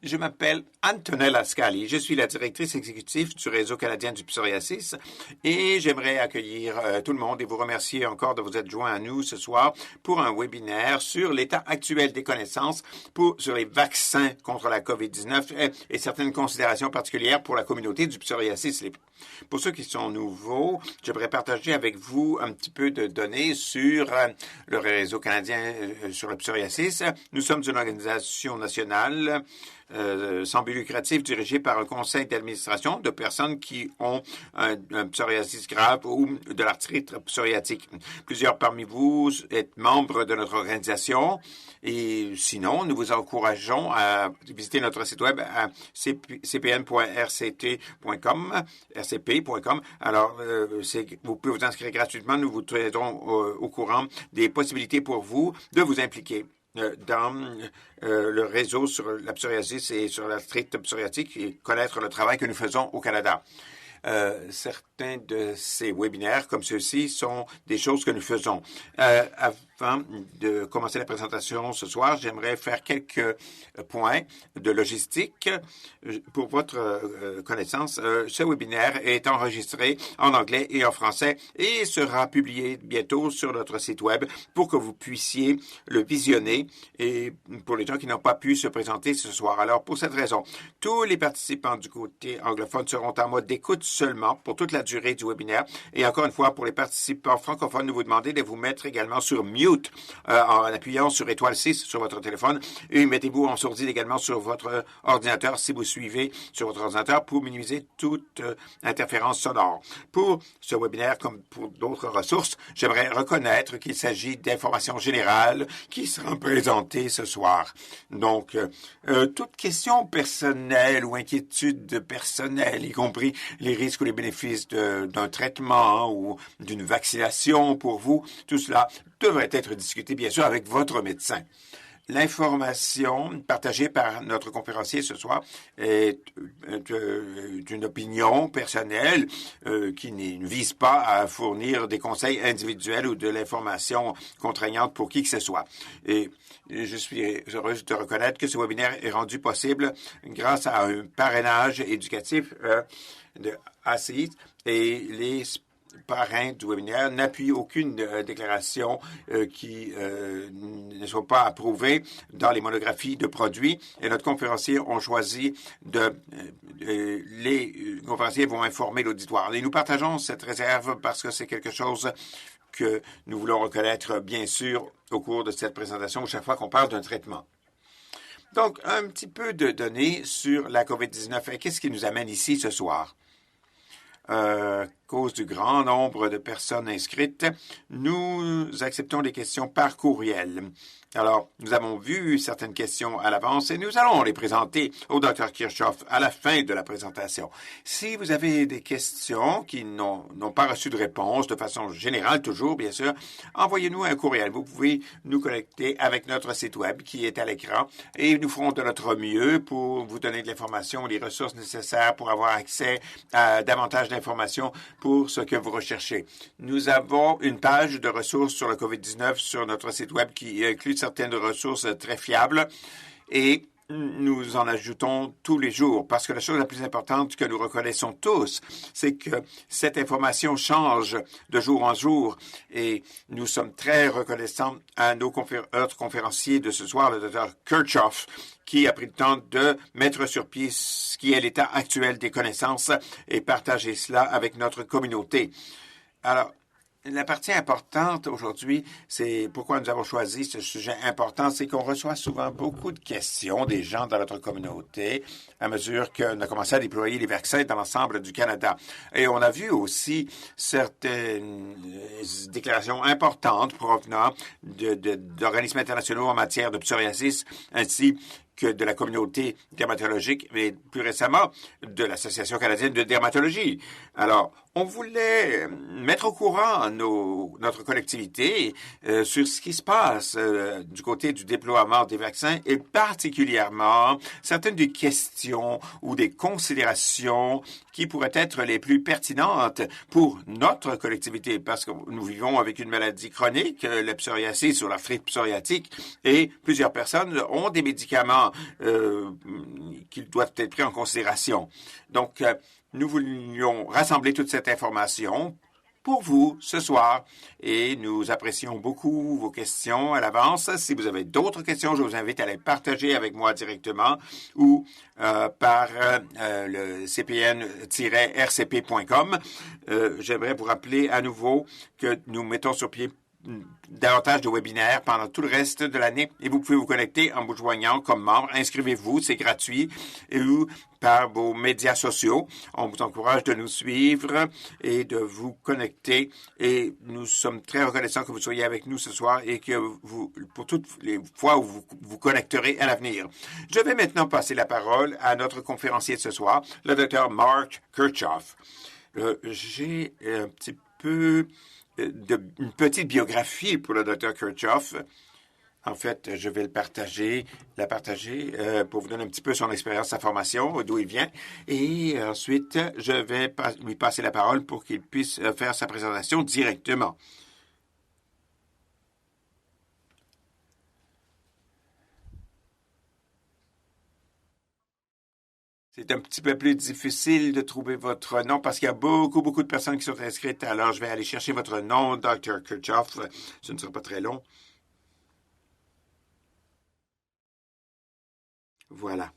Je m'appelle Antonella Scali. Je suis la directrice exécutive du Réseau canadien du psoriasis et j'aimerais accueillir tout le monde et vous remercier encore de vous être joints à nous ce soir pour un webinaire sur l'état actuel des connaissances sur les vaccins contre la COVID-19 et certaines considérations particulières pour la communauté du psoriasis. Pour ceux qui sont nouveaux, j'aimerais partager avec vous un petit peu de données sur le Réseau canadien sur le psoriasis. Nous sommes une organisation nationale sans but lucratif dirigée par un conseil d'administration de personnes qui ont un psoriasis grave ou de l'arthrite psoriatique. Plusieurs parmi vous êtes membres de notre organisation et sinon, nous vous encourageons à visiter notre site web à cpn.rct.com, rcp.com. Alors, vous pouvez vous inscrire gratuitement. Nous vous tiendrons au courant des possibilités pour vous de vous impliquer dans le réseau sur la psoriasis et sur l'arthrite psoriatique et connaître le travail que nous faisons au Canada. Certains de ces webinaires comme ceux-ci sont des choses que nous faisons. Avant de commencer la présentation ce soir, j'aimerais faire quelques points de logistique. Pour votre connaissance, ce webinaire est enregistré en anglais et en français et sera publié bientôt sur notre site web pour que vous puissiez le visionner et pour les gens qui n'ont pas pu se présenter ce soir. Alors, pour cette raison, tous les participants du côté anglophone seront en mode d'écoute seulement pour toute la durée du webinaire. Et encore une fois, pour les participants francophones, nous vous demandons de vous mettre également sur mute en appuyant sur étoile 6 sur votre téléphone et mettez-vous en sourdine également sur votre ordinateur si vous suivez sur votre ordinateur pour minimiser toute interférence sonore. Pour ce webinaire, comme pour d'autres ressources, j'aimerais reconnaître qu'il s'agit d'informations générales qui seront présentées ce soir. Donc, toute question personnelle ou inquiétude personnelle, y compris les risques ou les bénéfices d'un traitement ou d'une vaccination pour vous, tout cela devrait être discuté, bien sûr, avec votre médecin. L'information partagée par notre conférencier ce soir est une opinion personnelle qui ne vise pas à fournir des conseils individuels ou de l'information contraignante pour qui que ce soit. Et je suis heureuse de reconnaître que ce webinaire est rendu possible grâce à un parrainage éducatif de ACIS et les parrains du webinaire n'appuient aucune déclaration qui ne soit pas approuvée dans les monographies de produits. Et notre conférencier ont choisi les conférenciers vont informer l'auditoire. Et nous partageons cette réserve parce que c'est quelque chose que nous voulons reconnaître, bien sûr, au cours de cette présentation, chaque fois qu'on parle d'un traitement. Donc, un petit peu de données sur la COVID-19 et qu'est-ce qui nous amène ici ce soir? À cause du grand nombre de personnes inscrites, nous acceptons des questions par courriel. Alors, nous avons vu certaines questions à l'avance et nous allons les présenter au Dr Kirchhoff à la fin de la présentation. Si vous avez des questions qui n'ont pas reçu de réponse, de façon générale toujours, bien sûr, envoyez-nous un courriel. Vous pouvez nous connecter avec notre site web qui est à l'écran et nous ferons de notre mieux pour vous donner de l'information, les ressources nécessaires pour avoir accès à davantage d'informations pour ce que vous recherchez. Nous avons une page de ressources sur le COVID-19 sur notre site web qui inclut certaines ressources très fiables et nous en ajoutons tous les jours parce que la chose la plus importante que nous reconnaissons tous, c'est que cette information change de jour en jour et nous sommes très reconnaissants à notre conférencier de ce soir, le Dr Kirchhoff, qui a pris le temps de mettre sur pied ce qui est l'état actuel des connaissances et partager cela avec notre communauté. Alors, la partie importante aujourd'hui, c'est pourquoi nous avons choisi ce sujet important, c'est qu'on reçoit souvent beaucoup de questions des gens dans notre communauté à mesure qu'on a commencé à déployer les vaccins dans l'ensemble du Canada. Et on a vu aussi certaines déclarations importantes provenant d'organismes internationaux en matière de psoriasis, ainsi que de la communauté dermatologique, mais plus récemment de l'Association canadienne de dermatologie. Alors, On voulait mettre au courant notre collectivité sur ce qui se passe du côté du déploiement des vaccins et particulièrement certaines des questions ou des considérations qui pourraient être les plus pertinentes pour notre collectivité parce que nous vivons avec une maladie chronique, la psoriasis ou l'arthrite psoriatique, et plusieurs personnes ont des médicaments qui doivent être pris en considération. Donc, nous voulions rassembler toute cette information pour vous ce soir et nous apprécions beaucoup vos questions à l'avance. Si vous avez d'autres questions, je vous invite à les partager avec moi directement ou par le cpn-rcp.com. J'aimerais vous rappeler à nouveau que nous mettons sur pied davantage de webinaires pendant tout le reste de l'année et vous pouvez vous connecter en vous joignant comme membre. Inscrivez-vous, c'est gratuit, ou par vos médias sociaux. On vous encourage de nous suivre et de vous connecter et nous sommes très reconnaissants que vous soyez avec nous ce soir et que vous, pour toutes les fois où vous vous connecterez à l'avenir. Je vais maintenant passer la parole à notre conférencier de ce soir, le Dr. Mark Kirchhoff. J'ai un petit peu une petite biographie pour le Dr. Kirchhoff. En fait, je vais la partager pour vous donner un petit peu son expérience, sa formation, d'où il vient. Et ensuite, je vais lui passer la parole pour qu'il puisse faire sa présentation directement. C'est un petit peu plus difficile de trouver votre nom parce qu'il y a beaucoup de personnes qui sont inscrites. Alors, je vais aller chercher votre nom, Dr. Kirchhoff. Ce ne sera pas très long. Voilà.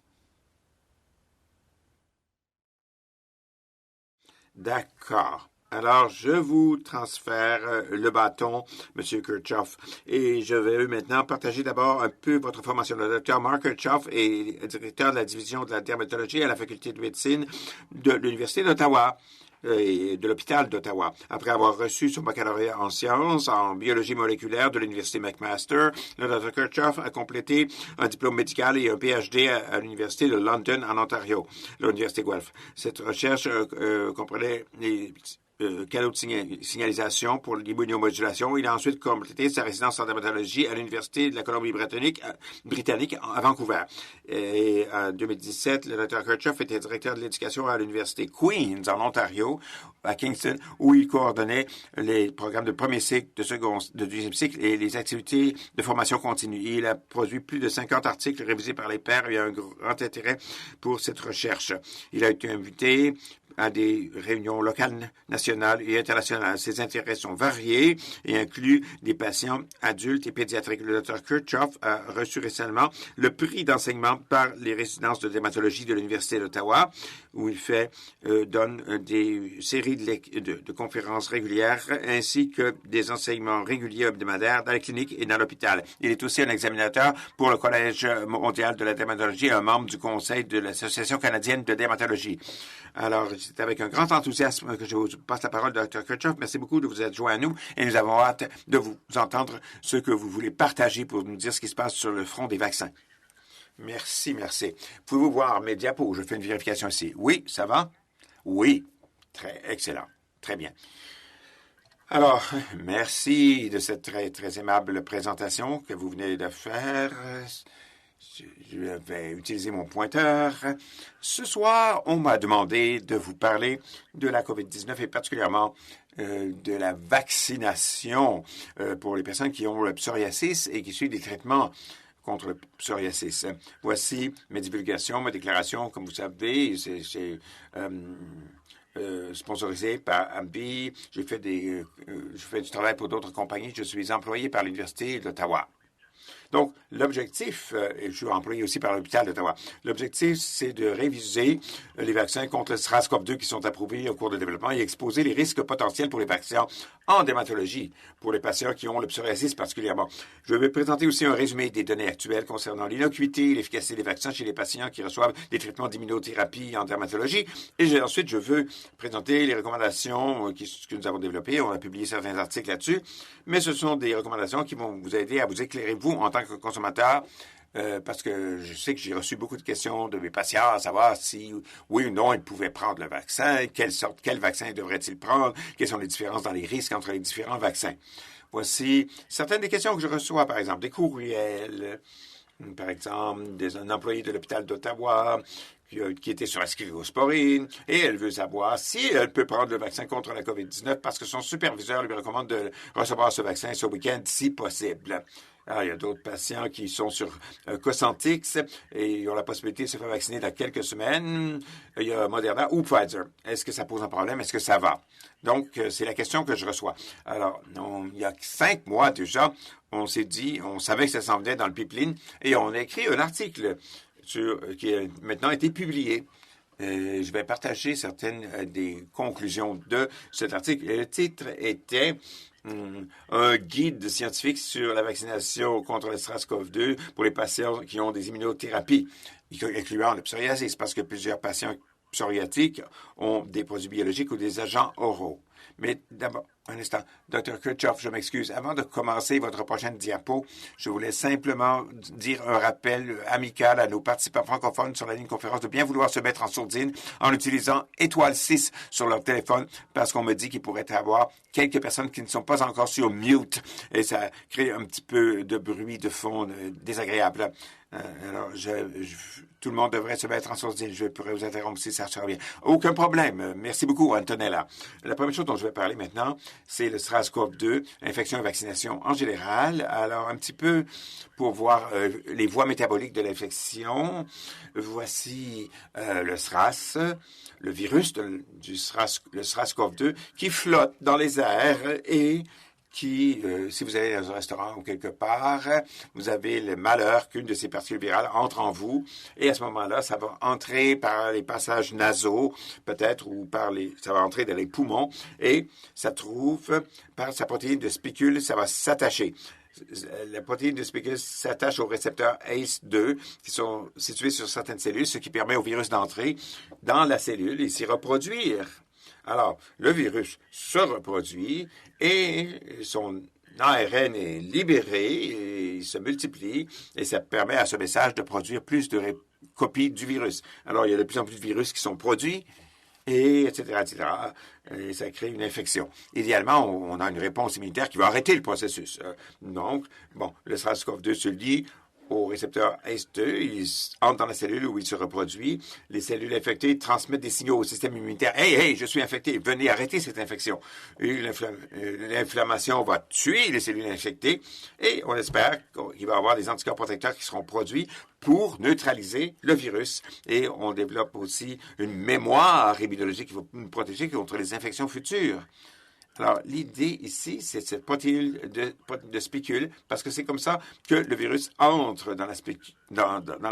D'accord. Alors, je vous transfère le bâton, M. Kirchhoff, et je vais maintenant partager d'abord un peu votre formation. Le Dr. Mark Kirchhoff est directeur de la division de la dermatologie à la faculté de médecine de l'Université d'Ottawa et de l'hôpital d'Ottawa. Après avoir reçu son baccalauréat en sciences, en biologie moléculaire de l'Université McMaster, le Dr. Kirchhoff a complété un diplôme médical et un PhD à l'Université de London, en Ontario, l'Université Guelph. Cette recherche comprenait les canaux de signalisation pour l'immunomodulation. Il a ensuite complété sa résidence en dermatologie à l'Université de la Colombie-Britannique à Vancouver. Et en 2017, le Dr. Kirchhoff était directeur de l'éducation à l'Université Queen's en Ontario, à Kingston, où il coordonnait les programmes de premier cycle, de deuxième cycle et les activités de formation continue. Il a produit plus de 50 articles révisés par les pairs et a un grand intérêt pour cette recherche. Il a été invité à des réunions locales, nationales et internationales. Ses intérêts sont variés et incluent des patients adultes et pédiatriques. Le Dr. Kirchhoff a reçu récemment le prix d'enseignement par les résidences de dermatologie de l'Université d'Ottawa, où il donne des séries de conférences régulières ainsi que des enseignements réguliers hebdomadaires dans les cliniques et dans l'hôpital. Il est aussi un examinateur pour le Collège mondial de la dermatologie et un membre du conseil de l'Association canadienne de dermatologie. Alors, c'est avec un grand enthousiasme que je vous passe la parole, Dr. Kirchhoff. Merci beaucoup de vous être joint à nous et nous avons hâte de vous entendre ce que vous voulez partager pour nous dire ce qui se passe sur le front des vaccins. Merci. Pouvez-vous voir mes diapos? Je fais une vérification ici. Oui, ça va? Oui. Excellent. Très bien. Alors, merci de cette très aimable présentation que vous venez de faire. Je vais utiliser mon pointeur. Ce soir, on m'a demandé de vous parler de la COVID-19 et particulièrement de la vaccination pour les personnes qui ont le psoriasis et qui suivent des traitements contre le psoriasis. Voici mes divulgations, mes déclarations. Comme vous savez, c'est sponsorisé par AbbVie. Je fais du travail pour d'autres compagnies. Je suis employé par l'Université d'Ottawa. Donc, l'objectif, et je suis employé aussi par l'hôpital d'Ottawa, l'objectif, c'est de réviser les vaccins contre le SARS-CoV-2 qui sont approuvés au cours de développement et exposer les risques potentiels pour les vaccins en dermatologie, pour les patients qui ont le psoriasis particulièrement. Je vais présenter aussi un résumé des données actuelles concernant l'innocuité et l'efficacité des vaccins chez les patients qui reçoivent des traitements d'immunothérapie en dermatologie. Et ensuite, je veux présenter les recommandations que nous avons développées. On a publié certains articles là-dessus, mais ce sont des recommandations qui vont vous aider à vous éclairer, vous, en tant que consommateur, parce que je sais que j'ai reçu beaucoup de questions de mes patients à savoir si oui ou non ils pouvaient prendre le vaccin, quel vaccin devraient-ils prendre, quelles sont les différences dans les risques entre les différents vaccins. Voici certaines des questions que je reçois, par exemple, des courriels, par exemple, un employé de l'hôpital d'Ottawa qui était sur la cyclosporine et elle veut savoir si elle peut prendre le vaccin contre la COVID-19 parce que son superviseur lui recommande de recevoir ce vaccin ce week-end si possible. Alors, il y a d'autres patients qui sont sur Cosentyx et ils ont la possibilité de se faire vacciner dans quelques semaines. Il y a Moderna ou Pfizer. Est-ce que ça pose un problème? Est-ce que ça va? Donc, c'est la question que je reçois. Alors, il y a 5 mois déjà, on s'est dit, on savait que ça s'en venait dans le pipeline et on a écrit un article qui a maintenant été publié. Je vais partager certaines des conclusions de cet article. Le titre était un guide scientifique sur la vaccination contre le SARS-CoV-2 pour les patients qui ont des immunothérapies, incluant le psoriasis, parce que plusieurs patients psoriatiques ont des produits biologiques ou des agents oraux. Mais d'abord, un instant, Dr. Kirchhoff, je m'excuse. Avant de commencer votre prochaine diapo, je voulais simplement dire un rappel amical à nos participants francophones sur la ligne conférence de bien vouloir se mettre en sourdine en utilisant étoile 6 sur leur téléphone parce qu'on me dit qu'il pourrait y avoir quelques personnes qui ne sont pas encore sur mute et ça crée un petit peu de bruit de fond désagréable. Alors, tout le monde devrait se mettre en sourdine. Je pourrais vous interrompre si ça sera bien. Aucun problème. Merci beaucoup, Antonella. La première chose dont je vais parler maintenant, c'est le SARS-CoV-2, infection et vaccination en général. Alors, un petit peu pour voir les voies métaboliques de l'infection. Voici le SRAS, le virus le SARS-CoV-2 qui flotte dans les airs et qui, si vous allez dans un restaurant ou quelque part, vous avez le malheur qu'une de ces particules virales entre en vous, et à ce moment-là, ça va entrer par les passages nasaux, peut-être, ou ça va entrer dans les poumons, et ça trouve, par sa protéine de spicule, ça va s'attacher. La protéine de spicule s'attache aux récepteurs ACE2 qui sont situés sur certaines cellules, ce qui permet au virus d'entrer dans la cellule et s'y reproduire. Alors, le virus se reproduit et son ARN est libéré et il se multiplie et ça permet à ce message de produire plus de copies du virus. Alors, il y a de plus en plus de virus qui sont produits et etc., etc. Et ça crée une infection. Idéalement, on a une réponse immunitaire qui va arrêter le processus. Donc, bon, le SARS-CoV-2 se lie au récepteur ACE2, il entre dans la cellule où il se reproduit. Les cellules infectées transmettent des signaux au système immunitaire. Hey, je suis infecté, venez arrêter cette infection. Et l'inflammation va tuer les cellules infectées et on espère qu'il va y avoir des anticorps protecteurs qui seront produits pour neutraliser le virus. Et on développe aussi une mémoire immunologique qui va nous protéger contre les infections futures. Alors, l'idée ici, c'est cette protéine de spicule, parce que c'est comme ça que le virus entre dans la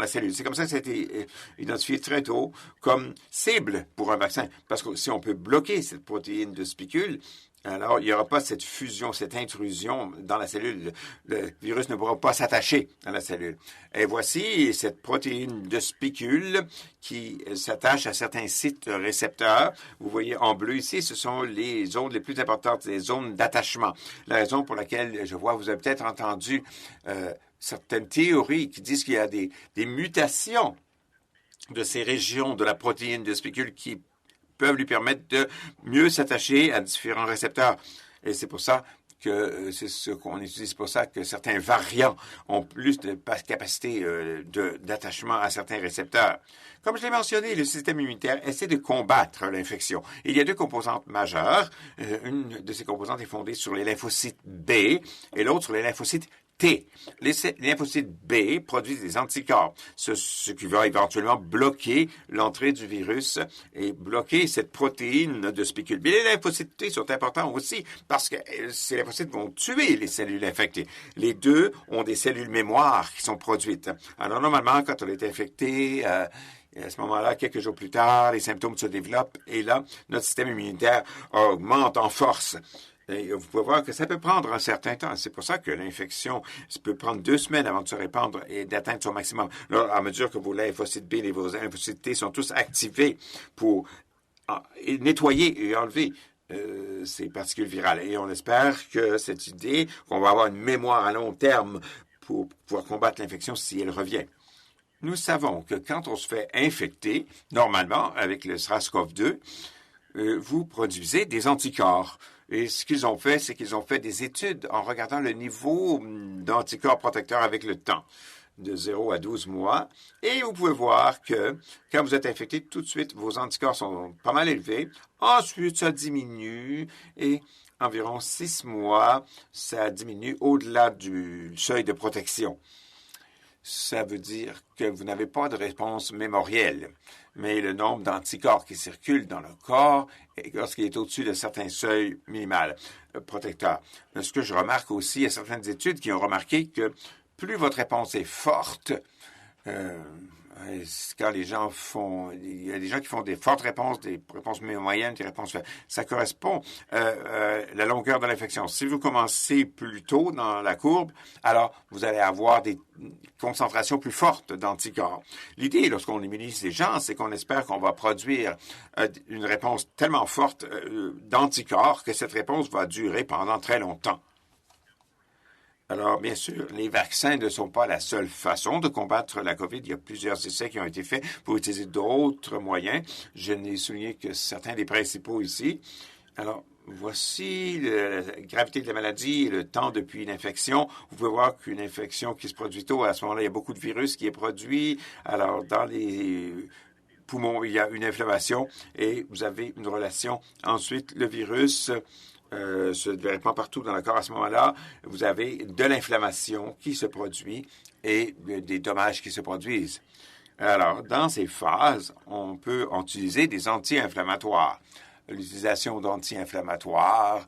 cellule. C'est comme ça que ça a été identifié très tôt comme cible pour un vaccin. Parce que si on peut bloquer cette protéine de spicule, alors il n'y aura pas cette fusion, cette intrusion dans la cellule. Le virus ne pourra pas s'attacher dans la cellule. Et voici cette protéine de spicule qui s'attache à certains sites récepteurs. Vous voyez en bleu ici, ce sont les zones les plus importantes, les zones d'attachement. La raison pour laquelle je vois, vous avez peut-être entendu certaines théories qui disent qu'il y a des mutations de ces régions de la protéine de spicule qui peuvent lui permettre de mieux s'attacher à différents récepteurs. Et c'est pour ça que c'est ce qu'on utilise. C'est pour ça que certains variants ont plus de capacité d'attachement à certains récepteurs. Comme je l'ai mentionné, le système immunitaire essaie de combattre l'infection. Il y a deux composantes majeures. Une de ces composantes est fondée sur les lymphocytes B et l'autre sur les lymphocytes T. Les lymphocytes B produisent des anticorps, ce qui va éventuellement bloquer l'entrée du virus et bloquer cette protéine de spicule. Mais les lymphocytes T sont importants aussi parce que ces lymphocytes vont tuer les cellules infectées. Les deux ont des cellules mémoire qui sont produites. Alors normalement, quand on est infecté, à ce moment-là, quelques jours plus tard, les symptômes se développent et là, notre système immunitaire augmente en force. Et vous pouvez voir que ça peut prendre un certain temps. C'est pour ça que l'infection peut prendre 2 semaines avant de se répandre et d'atteindre son maximum. Là, à mesure que vos lymphocytes B et vos lymphocytes T sont tous activés pour nettoyer et enlever ces particules virales. Et on espère que cette idée qu'on va avoir une mémoire à long terme pour pouvoir combattre l'infection si elle revient. Nous savons que quand on se fait infecter, normalement, avec le SARS-CoV-2, vous produisez des anticorps. Et ce qu'ils ont fait, c'est qu'ils ont fait des études en regardant le niveau d'anticorps protecteurs avec le temps, de 0 à 12 mois. Et vous pouvez voir que quand vous êtes infecté, tout de suite, vos anticorps sont pas mal élevés. Ensuite, ça diminue et environ 6 mois, ça diminue au-delà du seuil de protection. Ça veut dire que vous n'avez pas de réponse mémorielle, mais le nombre d'anticorps qui circulent dans le corps, lorsqu'il est au-dessus de certains seuils minimaux protecteurs. Ce que je remarque aussi, il y a certaines études qui ont remarqué que plus votre réponse est forte, quand les gens font, il y a des gens qui font des fortes réponses, des réponses moyennes, des réponses faibles. Ça correspond à la longueur de l'infection. Si vous commencez plus tôt dans la courbe, alors vous allez avoir des concentrations plus fortes d'anticorps. L'idée, lorsqu'on immunise les gens, c'est qu'on espère qu'on va produire une réponse tellement forte d'anticorps que cette réponse va durer pendant très longtemps. Alors, bien sûr, les vaccins ne sont pas la seule façon de combattre la COVID. Il y a plusieurs essais qui ont été faits pour utiliser d'autres moyens. Je n'ai souligné que certains des principaux ici. Alors, voici la gravité de la maladie et le temps depuis une infection. Vous pouvez voir qu'une infection qui se produit tôt, à ce moment-là, il y a beaucoup de virus qui est produit. Alors, dans les poumons, il y a une inflammation et vous avez une relation. Ensuite, le virus se répand partout dans le corps à ce moment-là. Vous avez de l'inflammation qui se produit et des dommages qui se produisent. Alors, dans ces phases, on peut utiliser des anti-inflammatoires. L'utilisation d'anti-inflammatoires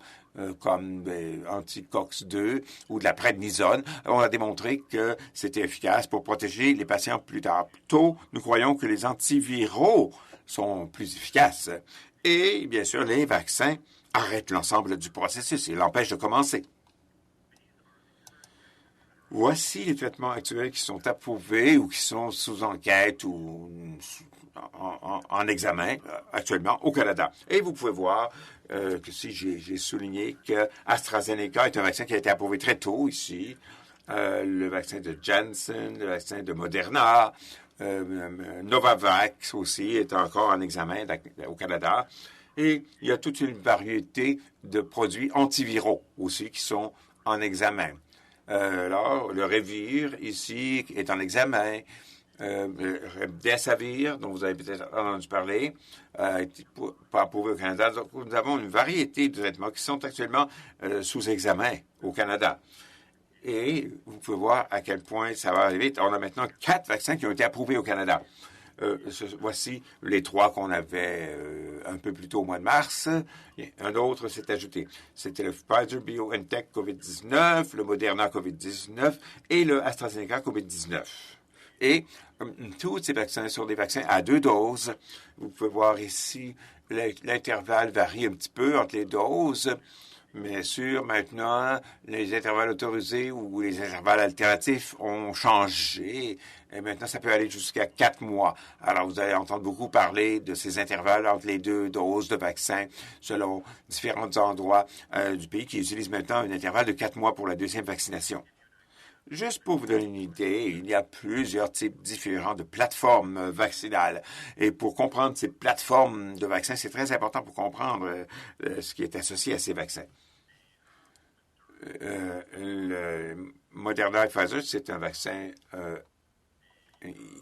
comme anti-COX-2 ou de la prednisone, on a démontré que c'était efficace pour protéger les patients plus tard. Tôt, nous croyons que les antiviraux sont plus efficaces. Et, bien sûr, les vaccins arrête l'ensemble du processus et l'empêche de commencer. Voici les traitements actuels qui sont approuvés ou qui sont sous enquête ou en examen actuellement au Canada. Et vous pouvez voir que si j'ai souligné que AstraZeneca est un vaccin qui a été approuvé très tôt ici, le vaccin de Janssen, le vaccin de Moderna, Novavax aussi est encore en examen au Canada. Et il y a toute une variété de produits antiviraux aussi qui sont en examen. Alors, le Revir, ici, est en examen. Remdesivir, dont vous avez peut-être entendu parler, pas approuvé au Canada. Donc, nous avons une variété de traitements qui sont actuellement sous examen au Canada. Et vous pouvez voir à quel point ça va arriver. On a maintenant 4 vaccins qui ont été approuvés au Canada. Voici les 3 qu'on avait un peu plus tôt au mois de mars. Un autre s'est ajouté. C'était le Pfizer-BioNTech COVID-19, le Moderna COVID-19 et le AstraZeneca COVID-19. Et tous ces vaccins sont des vaccins à 2 doses. Vous pouvez voir ici, l'intervalle varie un petit peu entre les doses. Bien sûr, maintenant, les intervalles autorisés ou les intervalles alternatifs ont changé. Et maintenant, ça peut aller jusqu'à 4 mois. Alors, vous allez entendre beaucoup parler de ces intervalles entre les 2 doses de vaccins selon différents endroits du pays qui utilisent maintenant un intervalle de 4 mois pour la deuxième vaccination. Juste pour vous donner une idée, il y a plusieurs types différents de plateformes vaccinales. Et pour comprendre ces plateformes de vaccins, c'est très important pour comprendre ce qui est associé à ces vaccins. Le Moderna et Pfizer, c'est un vaccin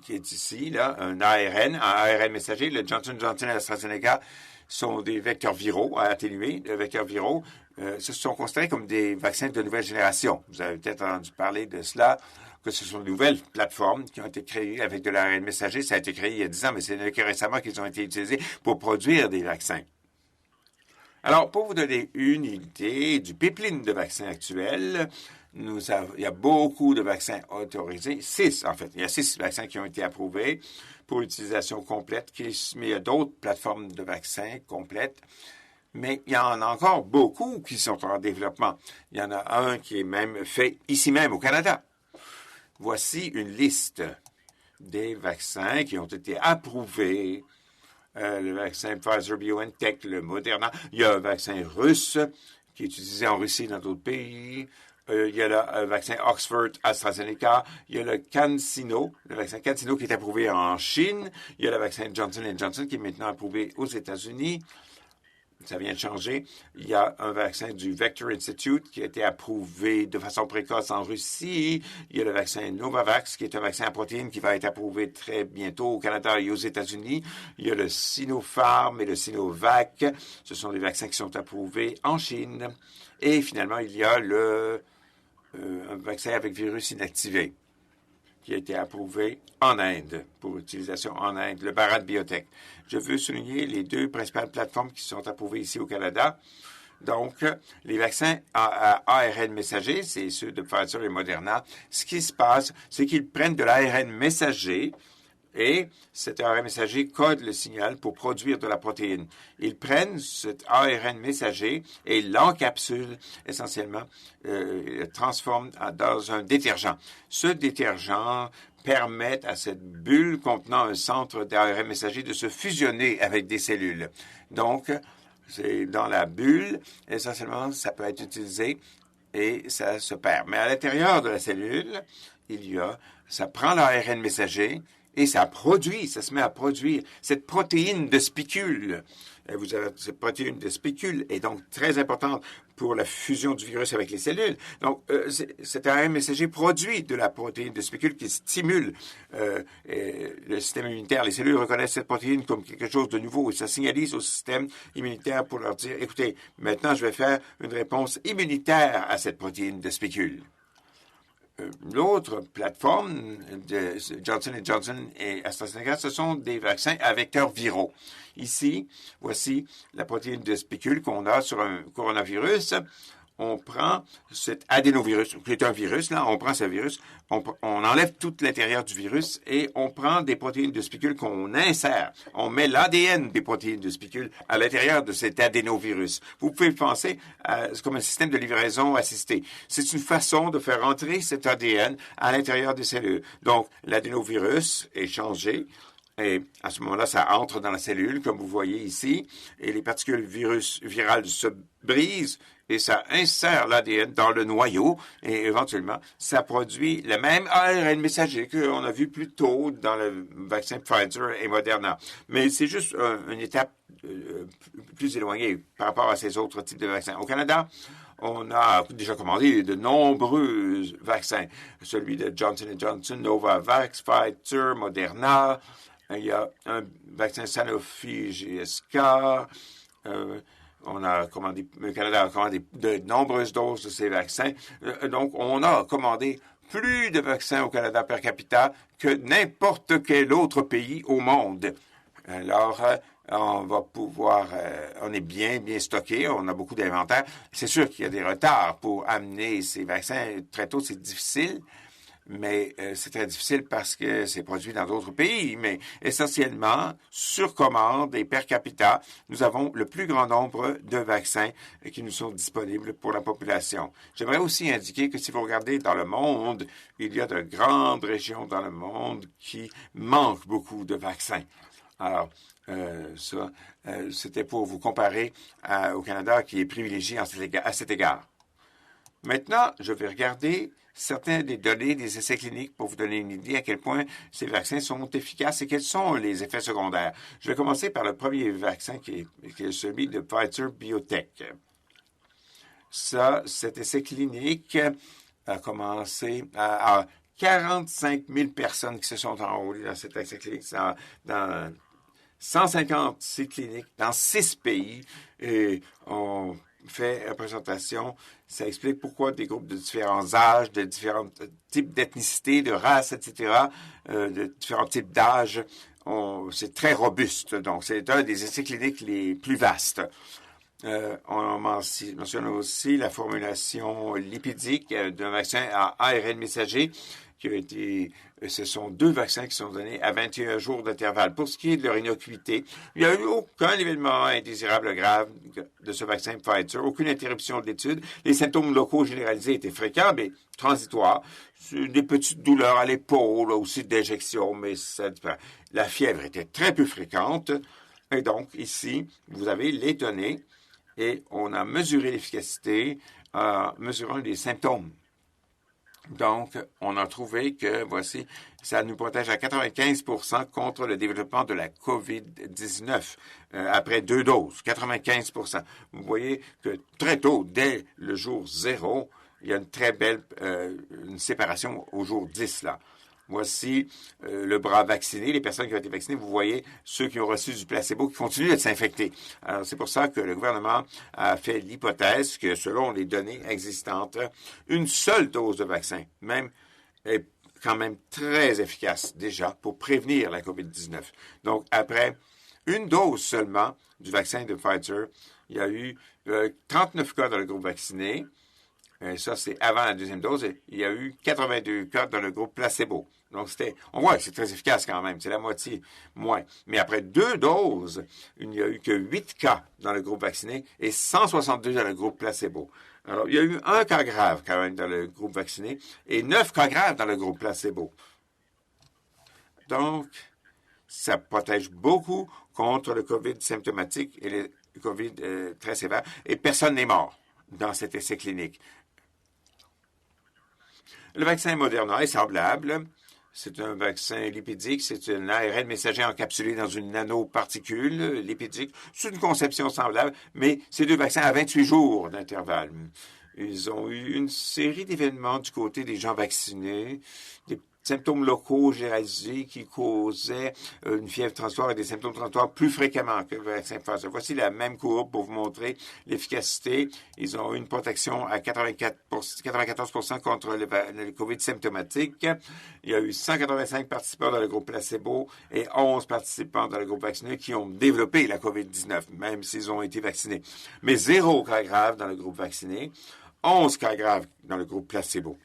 qui est ici, là, un ARN messager. Le Johnson & Johnson et l'AstraZeneca sont des vecteurs viraux atténués. Les vecteurs viraux se sont considérés comme des vaccins de nouvelle génération. Vous avez peut-être entendu parler de cela, que ce sont de nouvelles plateformes qui ont été créées avec de l'ARN messager. Ça a été créé il y a 10 ans, mais c'est que récemment qu'ils ont été utilisés pour produire des vaccins. Alors, pour vous donner une idée du pipeline de vaccins actuels, il y a beaucoup de vaccins autorisés, 6 en fait. Il y a 6 vaccins qui ont été approuvés pour l'utilisation complète, mais il y a d'autres plateformes de vaccins complètes. Mais il y en a encore beaucoup qui sont en développement. Il y en a un qui est même fait ici même au Canada. Voici une liste des vaccins qui ont été approuvés. Le vaccin Pfizer-BioNTech, le Moderna. Il y a un vaccin russe qui est utilisé en Russie et dans d'autres pays. Il y a le vaccin Oxford AstraZeneca, il y a le vaccin CanSino qui est approuvé en Chine, il y a le vaccin Johnson Johnson qui est maintenant approuvé aux États-Unis. Ça vient de changer. Il y a un vaccin du Vector Institute qui a été approuvé de façon précoce en Russie. Il y a le vaccin Novavax qui est un vaccin à protéines qui va être approuvé très bientôt au Canada et aux États-Unis. Il y a le Sinopharm et le Sinovac. Ce sont des vaccins qui sont approuvés en Chine. Et finalement, il y a un vaccin avec virus inactivé qui a été approuvé en Inde, pour utilisation en Inde, le Bharat Biotech. Je veux souligner les deux principales plateformes qui sont approuvées ici au Canada. Donc, les vaccins à ARN messager, c'est ceux de Pfizer et Moderna. Ce qui se passe, c'est qu'ils prennent de l'ARN messager et cet ARN messager code le signal pour produire de la protéine. Ils prennent cet ARN messager et l'encapsulent essentiellement, le transforment dans un détergent. Ce détergent permet à cette bulle contenant un centre d'ARN messager de se fusionner avec des cellules. Donc, c'est dans la bulle, essentiellement, ça peut être utilisé et ça se perd. Mais à l'intérieur de la cellule, ça prend l'ARN messager et ça se met à produire cette protéine de spicule. Vous avez cette protéine de spicule est donc très importante pour la fusion du virus avec les cellules. Donc, cet ARN messager produit de la protéine de spicule qui stimule le système immunitaire. Les cellules reconnaissent cette protéine comme quelque chose de nouveau et ça signalise au système immunitaire pour leur dire, écoutez, maintenant je vais faire une réponse immunitaire à cette protéine de spicule. L'autre plateforme de Johnson Johnson et AstraZeneca, ce sont des vaccins à vecteurs viraux. Ici, voici la protéine de spicule qu'on a sur un coronavirus. On prend cet adénovirus, qui est un virus, là, on prend ce virus, on enlève tout l'intérieur du virus et on prend des protéines de spicule qu'on insère. On met l'ADN des protéines de spicule à l'intérieur de cet adénovirus. Vous pouvez penser c'est comme un système de livraison assisté. C'est une façon de faire entrer cet ADN à l'intérieur des cellules. Donc, l'adénovirus est changé. Et à ce moment-là, ça entre dans la cellule, comme vous voyez ici, et les particules virales se brisent et ça insère l'ADN dans le noyau et éventuellement, ça produit le même ARN messager qu'on a vu plus tôt dans le vaccin Pfizer et Moderna. Mais c'est juste une étape plus éloignée par rapport à ces autres types de vaccins. Au Canada, on a déjà commandé de nombreux vaccins, celui de Johnson Johnson, Novavax, Pfizer, Moderna. Il y a un vaccin Sanofi GSK. Le Canada a commandé de nombreuses doses de ces vaccins. Donc, on a commandé plus de vaccins au Canada per capita que n'importe quel autre pays au monde. Alors, on va pouvoir, on est bien stocké, on a beaucoup d'inventaire. C'est sûr qu'il y a des retards pour amener ces vaccins très tôt, c'est difficile. Mais c'est très difficile parce que c'est produit dans d'autres pays. Mais essentiellement, sur commande et per capita, nous avons le plus grand nombre de vaccins qui nous sont disponibles pour la population. J'aimerais aussi indiquer que si vous regardez dans le monde, il y a de grandes régions dans le monde qui manquent beaucoup de vaccins. Alors, c'était pour vous comparer au Canada qui est privilégié à cet égard. Maintenant, je vais regarder certaines des données des essais cliniques pour vous donner une idée à quel point ces vaccins sont efficaces et quels sont les effets secondaires. Je vais commencer par le premier vaccin qui est celui de Pfizer Biotech. Cet essai clinique a commencé à 45 000 personnes qui se sont enrôlées dans cet essai clinique dans 150 sites cliniques dans 6 pays et on fait une présentation. Ça explique pourquoi des groupes de différents âges, de différents types d'ethnicité, de races, etc., de différents types d'âge, c'est très robuste. Donc, c'est un des essais cliniques les plus vastes. On mentionne aussi la formulation lipidique d'un vaccin à ARN messager ce sont 2 vaccins qui sont donnés à 21 jours d'intervalle. Pour ce qui est de leur innocuité, il n'y a eu aucun événement indésirable grave de ce vaccin Pfizer, aucune interruption de l'étude. Les symptômes locaux généralisés étaient fréquents, mais transitoires. Des petites douleurs à l'épaule, aussi d'injection, mais la fièvre était très peu fréquente. Et donc, ici, vous avez les données et on a mesuré l'efficacité en mesurant les symptômes. Donc, on a trouvé que, voici, ça nous protège à 95% contre le développement de la COVID-19 après 2 doses, 95%. Vous voyez que très tôt, dès le jour 0, il y a une très belle une séparation au jour 10, là. Voici le bras vacciné, les personnes qui ont été vaccinées. Vous voyez ceux qui ont reçu du placebo qui continuent de s'infecter. Alors, c'est pour ça que le gouvernement a fait l'hypothèse que, selon les données existantes, une seule dose de vaccin, même, est quand même très efficace déjà pour prévenir la COVID-19. Donc, après une dose seulement du vaccin de Pfizer, il y a eu 39 cas dans le groupe vacciné. Et ça, c'est avant la deuxième dose. Il y a eu 82 cas dans le groupe placebo. Donc, on voit que c'est très efficace quand même. C'est la moitié moins. Mais après 2 doses, il n'y a eu que 8 cas dans le groupe vacciné et 162 dans le groupe placebo. Alors, il y a eu 1 cas grave quand même dans le groupe vacciné et 9 cas graves dans le groupe placebo. Donc, ça protège beaucoup contre le COVID symptomatique et le COVID très sévère. Et personne n'est mort dans cet essai clinique. Le vaccin Moderna est semblable. C'est un vaccin lipidique, c'est un ARN messager encapsulé dans une nanoparticule lipidique. C'est une conception semblable, mais ces 2 vaccins à 28 jours d'intervalle. Ils ont eu une série d'événements du côté des gens vaccinés, des symptômes locaux généralisés qui causaient une fièvre transitoire et des symptômes transitoires plus fréquemment que le vaccin Pfizer. Voici la même courbe pour vous montrer l'efficacité. Ils ont eu une protection à 94% contre le COVID symptomatique. Il y a eu 185 participants dans le groupe placebo et 11 participants dans le groupe vacciné qui ont développé la COVID-19, même s'ils ont été vaccinés. Mais 0 cas grave dans le groupe vacciné, 11 cas graves dans le groupe placebo.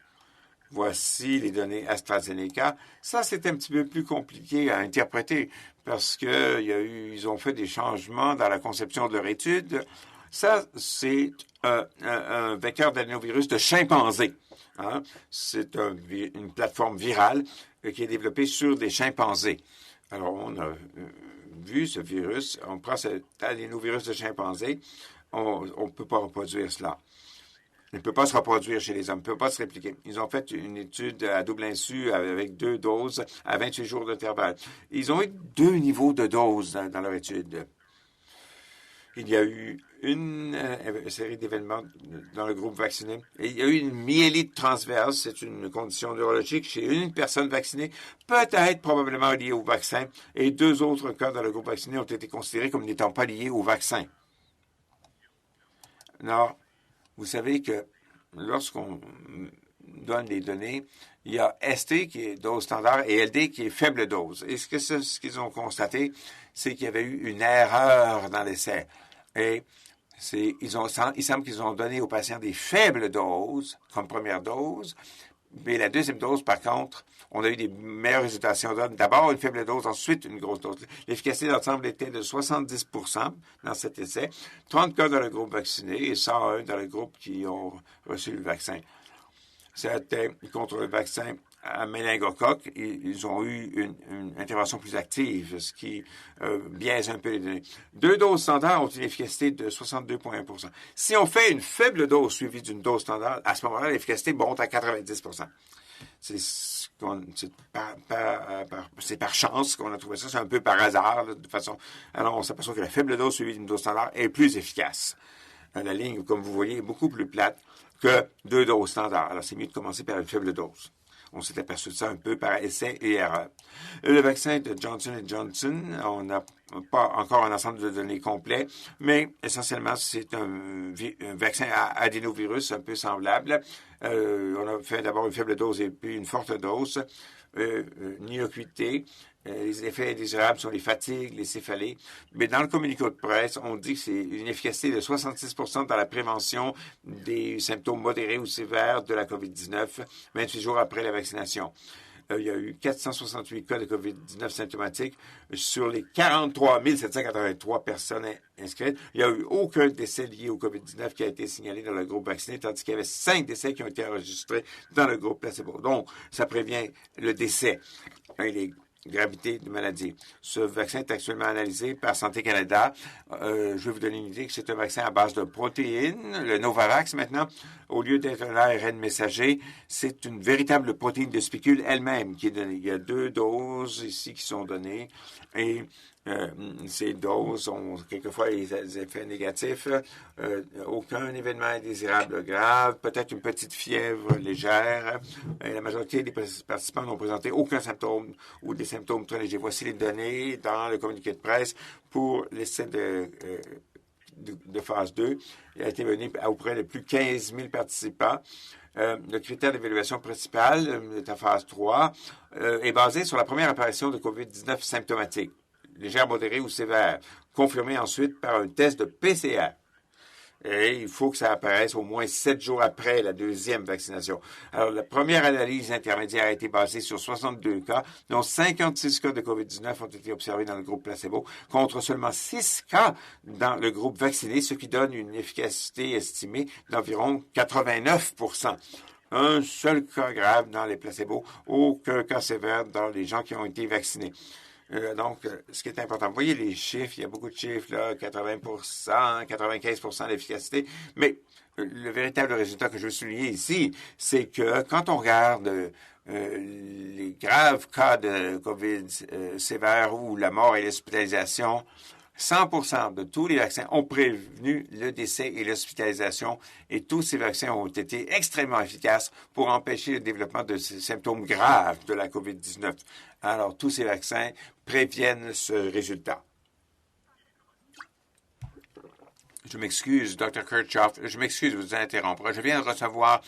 Voici les données AstraZeneca. Ça, c'est un petit peu plus compliqué à interpréter parce qu'ils ont fait des changements dans la conception de leur étude. Ça, c'est un vecteur d'adénovirus de chimpanzé. Hein? C'est une plateforme virale qui est développée sur des chimpanzés. Alors, on a vu ce virus, on prend cet adénovirus de chimpanzé, on ne peut pas reproduire cela. Il ne peut pas se reproduire chez les hommes, il ne peut pas se répliquer. Ils ont fait une étude à double insu avec 2 doses à 28 jours d'intervalle. Ils ont eu 2 niveaux de doses dans leur étude. Il y a eu une série d'événements dans le groupe vacciné. Et il y a eu une myélite transverse, c'est une condition neurologique chez une personne vaccinée, peut-être probablement liée au vaccin, et 2 autres cas dans le groupe vacciné ont été considérés comme n'étant pas liés au vaccin. Alors, vous savez que lorsqu'on donne les données, il y a ST qui est dose standard et LD qui est faible dose. Et ce qu'ils ont constaté, c'est qu'il y avait eu une erreur dans l'essai. Et il semble qu'ils ont donné aux patients des faibles doses comme première dose, mais la deuxième dose, par contre, on a eu des meilleurs résultats. Si on donne d'abord une faible dose, ensuite une grosse dose. L'efficacité d'ensemble était de 70% dans cet essai. 30 cas dans le groupe vacciné et 101 dans le groupe qui ont reçu le vaccin. C'était contre le vaccin à méningocoque. Ils ont eu une intervention plus active, ce qui biaise un peu les données. 2 doses standards ont une efficacité de 62,1%. Si on fait une faible dose suivie d'une dose standard, à ce moment-là, l'efficacité monte à 90%. C'est par chance qu'on a trouvé ça, c'est un peu par hasard, là, de façon. Alors, on s'aperçoit que la faible dose suivie d'une dose standard est plus efficace. La ligne, comme vous voyez, est beaucoup plus plate que 2 doses standards. Alors, c'est mieux de commencer par une faible dose. On s'est aperçu de ça un peu par essai et erreur. Le vaccin de Johnson & Johnson, on n'a pas encore un ensemble de données complet, mais essentiellement, c'est un vaccin à adénovirus un peu semblable. On a fait d'abord une faible dose et puis une forte dose. Innocuité. Les effets indésirables sont les fatigues, les céphalées. Mais dans le communiqué de presse, on dit que c'est une efficacité de 66% dans la prévention des symptômes modérés ou sévères de la COVID-19, 28 jours après la vaccination. Il y a eu 468 cas de COVID-19 symptomatiques sur les 43 783 personnes inscrites. Il n'y a eu aucun décès lié au COVID-19 qui a été signalé dans le groupe vacciné, tandis qu'il y avait 5 décès qui ont été enregistrés dans le groupe placebo. Donc, ça prévient le décès. gravité de maladie. Ce vaccin est actuellement analysé par Santé Canada. Je vais vous donner une idée que c'est un vaccin à base de protéines. Le Novavax, maintenant, au lieu d'être un ARN messager, c'est une véritable protéine de spicule elle-même qui est donnée. Il y a 2 doses ici qui sont données et ces doses ont quelquefois des effets négatifs. Aucun événement indésirable grave, peut-être une petite fièvre légère. Et la majorité des participants n'ont présenté aucun symptôme ou des symptômes très légers. Voici les données dans le communiqué de presse pour l'essai de phase 2. Il a été mené à auprès de plus de 15 000 participants. Le critère d'évaluation principal de la phase 3 est basé sur la première apparition de COVID-19 symptomatique, légère, modérée ou sévère, confirmée ensuite par un test de PCR. Et il faut que ça apparaisse au moins 7 jours après la deuxième vaccination. Alors, la première analyse intermédiaire a été basée sur 62 cas, dont 56 cas de COVID-19 ont été observés dans le groupe placebo, contre seulement 6 cas dans le groupe vacciné, ce qui donne une efficacité estimée d'environ 89 %. Un seul cas grave dans les placebos, aucun cas sévère dans les gens qui ont été vaccinés. Donc, ce qui est important, vous voyez les chiffres, il y a beaucoup de chiffres, là, 80%, 95% d'efficacité, mais le véritable résultat que je veux souligner ici, c'est que quand on regarde les graves cas de COVID sévères où la mort et l'hospitalisation, 100% de tous les vaccins ont prévenu le décès et l'hospitalisation et tous ces vaccins ont été extrêmement efficaces pour empêcher le développement de ces symptômes graves de la COVID-19. Alors, tous ces vaccins préviennent ce résultat. Je m'excuse, Dr. Kirchhoff, je m'excuse de vous interrompre. Je viens de recevoir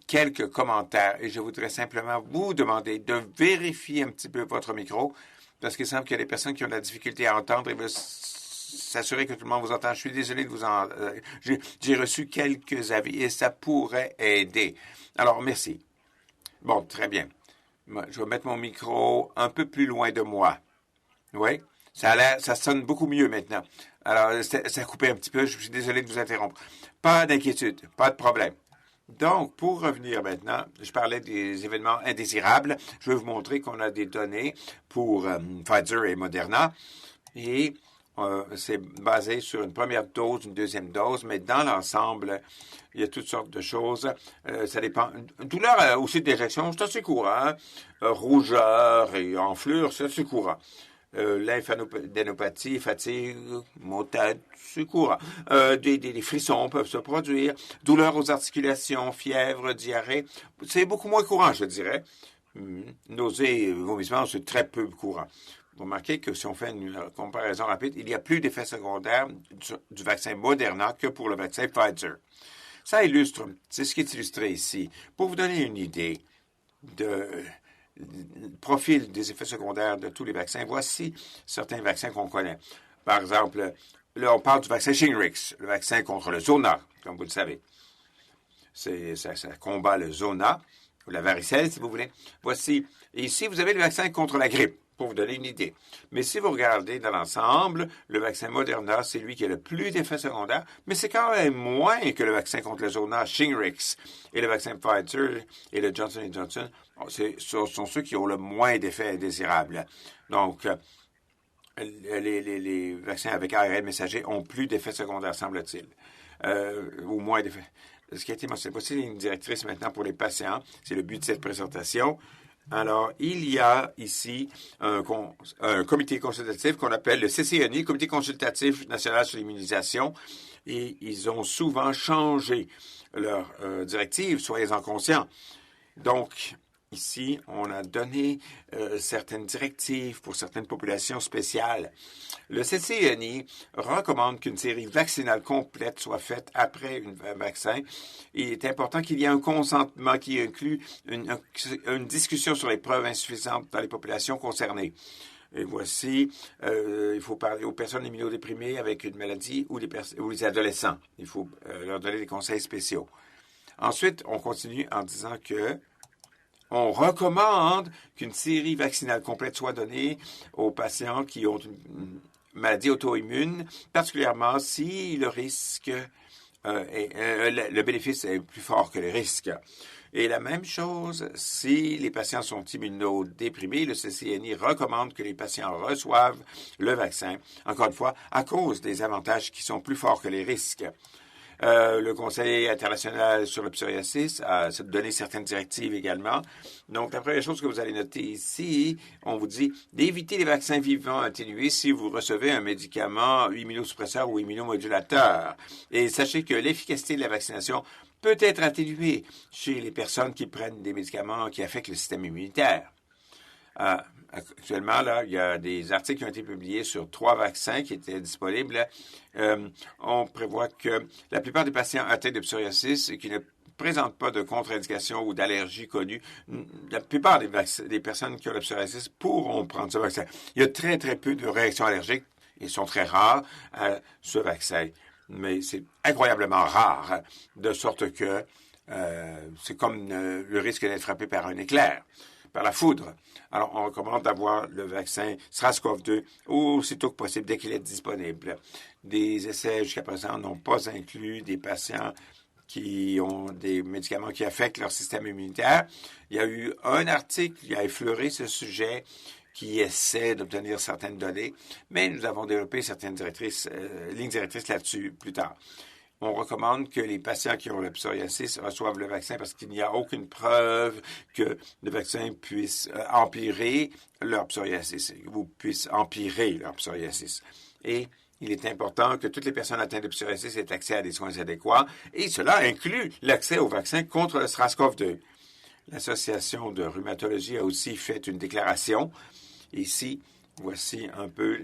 quelques commentaires et je voudrais simplement vous demander de vérifier un petit peu votre micro parce qu'il semble qu'il y a des personnes qui ont de la difficulté à entendre et veulent s'assurer que tout le monde vous entend. Je suis désolé de vous en... J'ai reçu quelques avis et ça pourrait aider. Alors, merci. Bon, très bien. Je vais mettre mon micro un peu plus loin de moi. Oui, ça sonne beaucoup mieux maintenant. Alors, ça a coupé un petit peu. Je suis désolé de vous interrompre. Pas d'inquiétude, pas de problème. Donc, pour revenir maintenant, je parlais des événements indésirables. Je vais vous montrer qu'on a des données pour Pfizer et Moderna. Et c'est basé sur une première dose, une deuxième dose, mais dans l'ensemble, il y a toutes sortes de choses. Ça dépend. Douleur aussi d'injection, c'est assez courant. Rougeur et enflure, c'est assez courant. Lymphadenopathe, fatigue, maux de tête, c'est courant. Des frissons peuvent se produire. Douleur aux articulations, fièvre, diarrhée, c'est beaucoup moins courant, je dirais. Nausées, vomissements, c'est très peu courant. Vous remarquez que si on fait une comparaison rapide, il y a plus d'effets secondaires du vaccin Moderna que pour le vaccin Pfizer. Ça illustre, c'est ce qui est illustré ici. Pour vous donner une idée de profil des effets secondaires de tous les vaccins, voici certains vaccins qu'on connaît. Par exemple, là, on parle du vaccin Shingrix, le vaccin contre le zona, comme vous le savez. Ça combat le zona, ou la varicelle, si vous voulez. Voici, et ici, vous avez le vaccin contre la grippe, pour vous donner une idée. Mais si vous regardez dans l'ensemble, le vaccin Moderna, c'est lui qui a le plus d'effets secondaires, mais c'est quand même moins que le vaccin contre le zona Shingrix. Et le vaccin Pfizer et le Johnson & Johnson, ce sont ceux qui ont le moins d'effets indésirables. Donc, les vaccins avec ARN messager ont plus d'effets secondaires, semble-t-il, ou moins d'effets. Ce qui a été mentionné, voici une directrice maintenant pour les patients. C'est le but de cette présentation. Alors, il y a ici un comité consultatif qu'on appelle le CCNI, Comité consultatif national sur l'immunisation, et ils ont souvent changé leurs directives, soyez-en conscients. Donc, ici, on a donné certaines directives pour certaines populations spéciales. Le CCNI recommande qu'une série vaccinale complète soit faite après un vaccin. Il est important qu'il y ait un consentement qui inclut une discussion sur les preuves insuffisantes dans les populations concernées. Et voici, il faut parler aux personnes immunodéprimées avec une maladie ou les adolescents. Il faut leur donner des conseils spéciaux. Ensuite, on continue en disant que on recommande qu'une série vaccinale complète soit donnée aux patients qui ont une maladie auto-immune, particulièrement si le risque, le bénéfice est plus fort que le risque. Et la même chose, si les patients sont immunodéprimés, le CCNI recommande que les patients reçoivent le vaccin, encore une fois, à cause des avantages qui sont plus forts que les risques. Le Conseil international sur le psoriasis a donné certaines directives également. Donc, la première chose que vous allez noter ici, on vous dit d'éviter les vaccins vivants atténués si vous recevez un médicament immunosuppresseur ou immunomodulateur. Et sachez que l'efficacité de la vaccination peut être atténuée chez les personnes qui prennent des médicaments qui affectent le système immunitaire. Actuellement, là, il y a des articles qui ont été publiés sur 3 vaccins qui étaient disponibles. On prévoit que la plupart des patients atteints de psoriasis qui ne présentent pas de contre-indication ou d'allergie connue, la plupart des personnes qui ont la psoriasis pourront prendre ce vaccin. Il y a très, très peu de réactions allergiques, et sont très rares, à ce vaccin. Mais c'est incroyablement rare, de sorte que c'est comme le risque d'être frappé par un éclair, par la foudre. Alors, on recommande d'avoir le vaccin SRAS-CoV-2 aussitôt que possible, dès qu'il est disponible. Des essais jusqu'à présent n'ont pas inclus des patients qui ont des médicaments qui affectent leur système immunitaire. Il y a eu un article qui a effleuré ce sujet, qui essaie d'obtenir certaines données, mais nous avons développé certaines lignes directrices là-dessus plus tard. On recommande que les patients qui ont le psoriasis reçoivent le vaccin parce qu'il n'y a aucune preuve que le vaccin puisse empirer leur psoriasis, ou puisse empirer leur psoriasis. Et il est important que toutes les personnes atteintes de psoriasis aient accès à des soins adéquats, et cela inclut l'accès au vaccin contre le SRAS-CoV-2. L'Association de rhumatologie a aussi fait une déclaration. Ici, voici un peu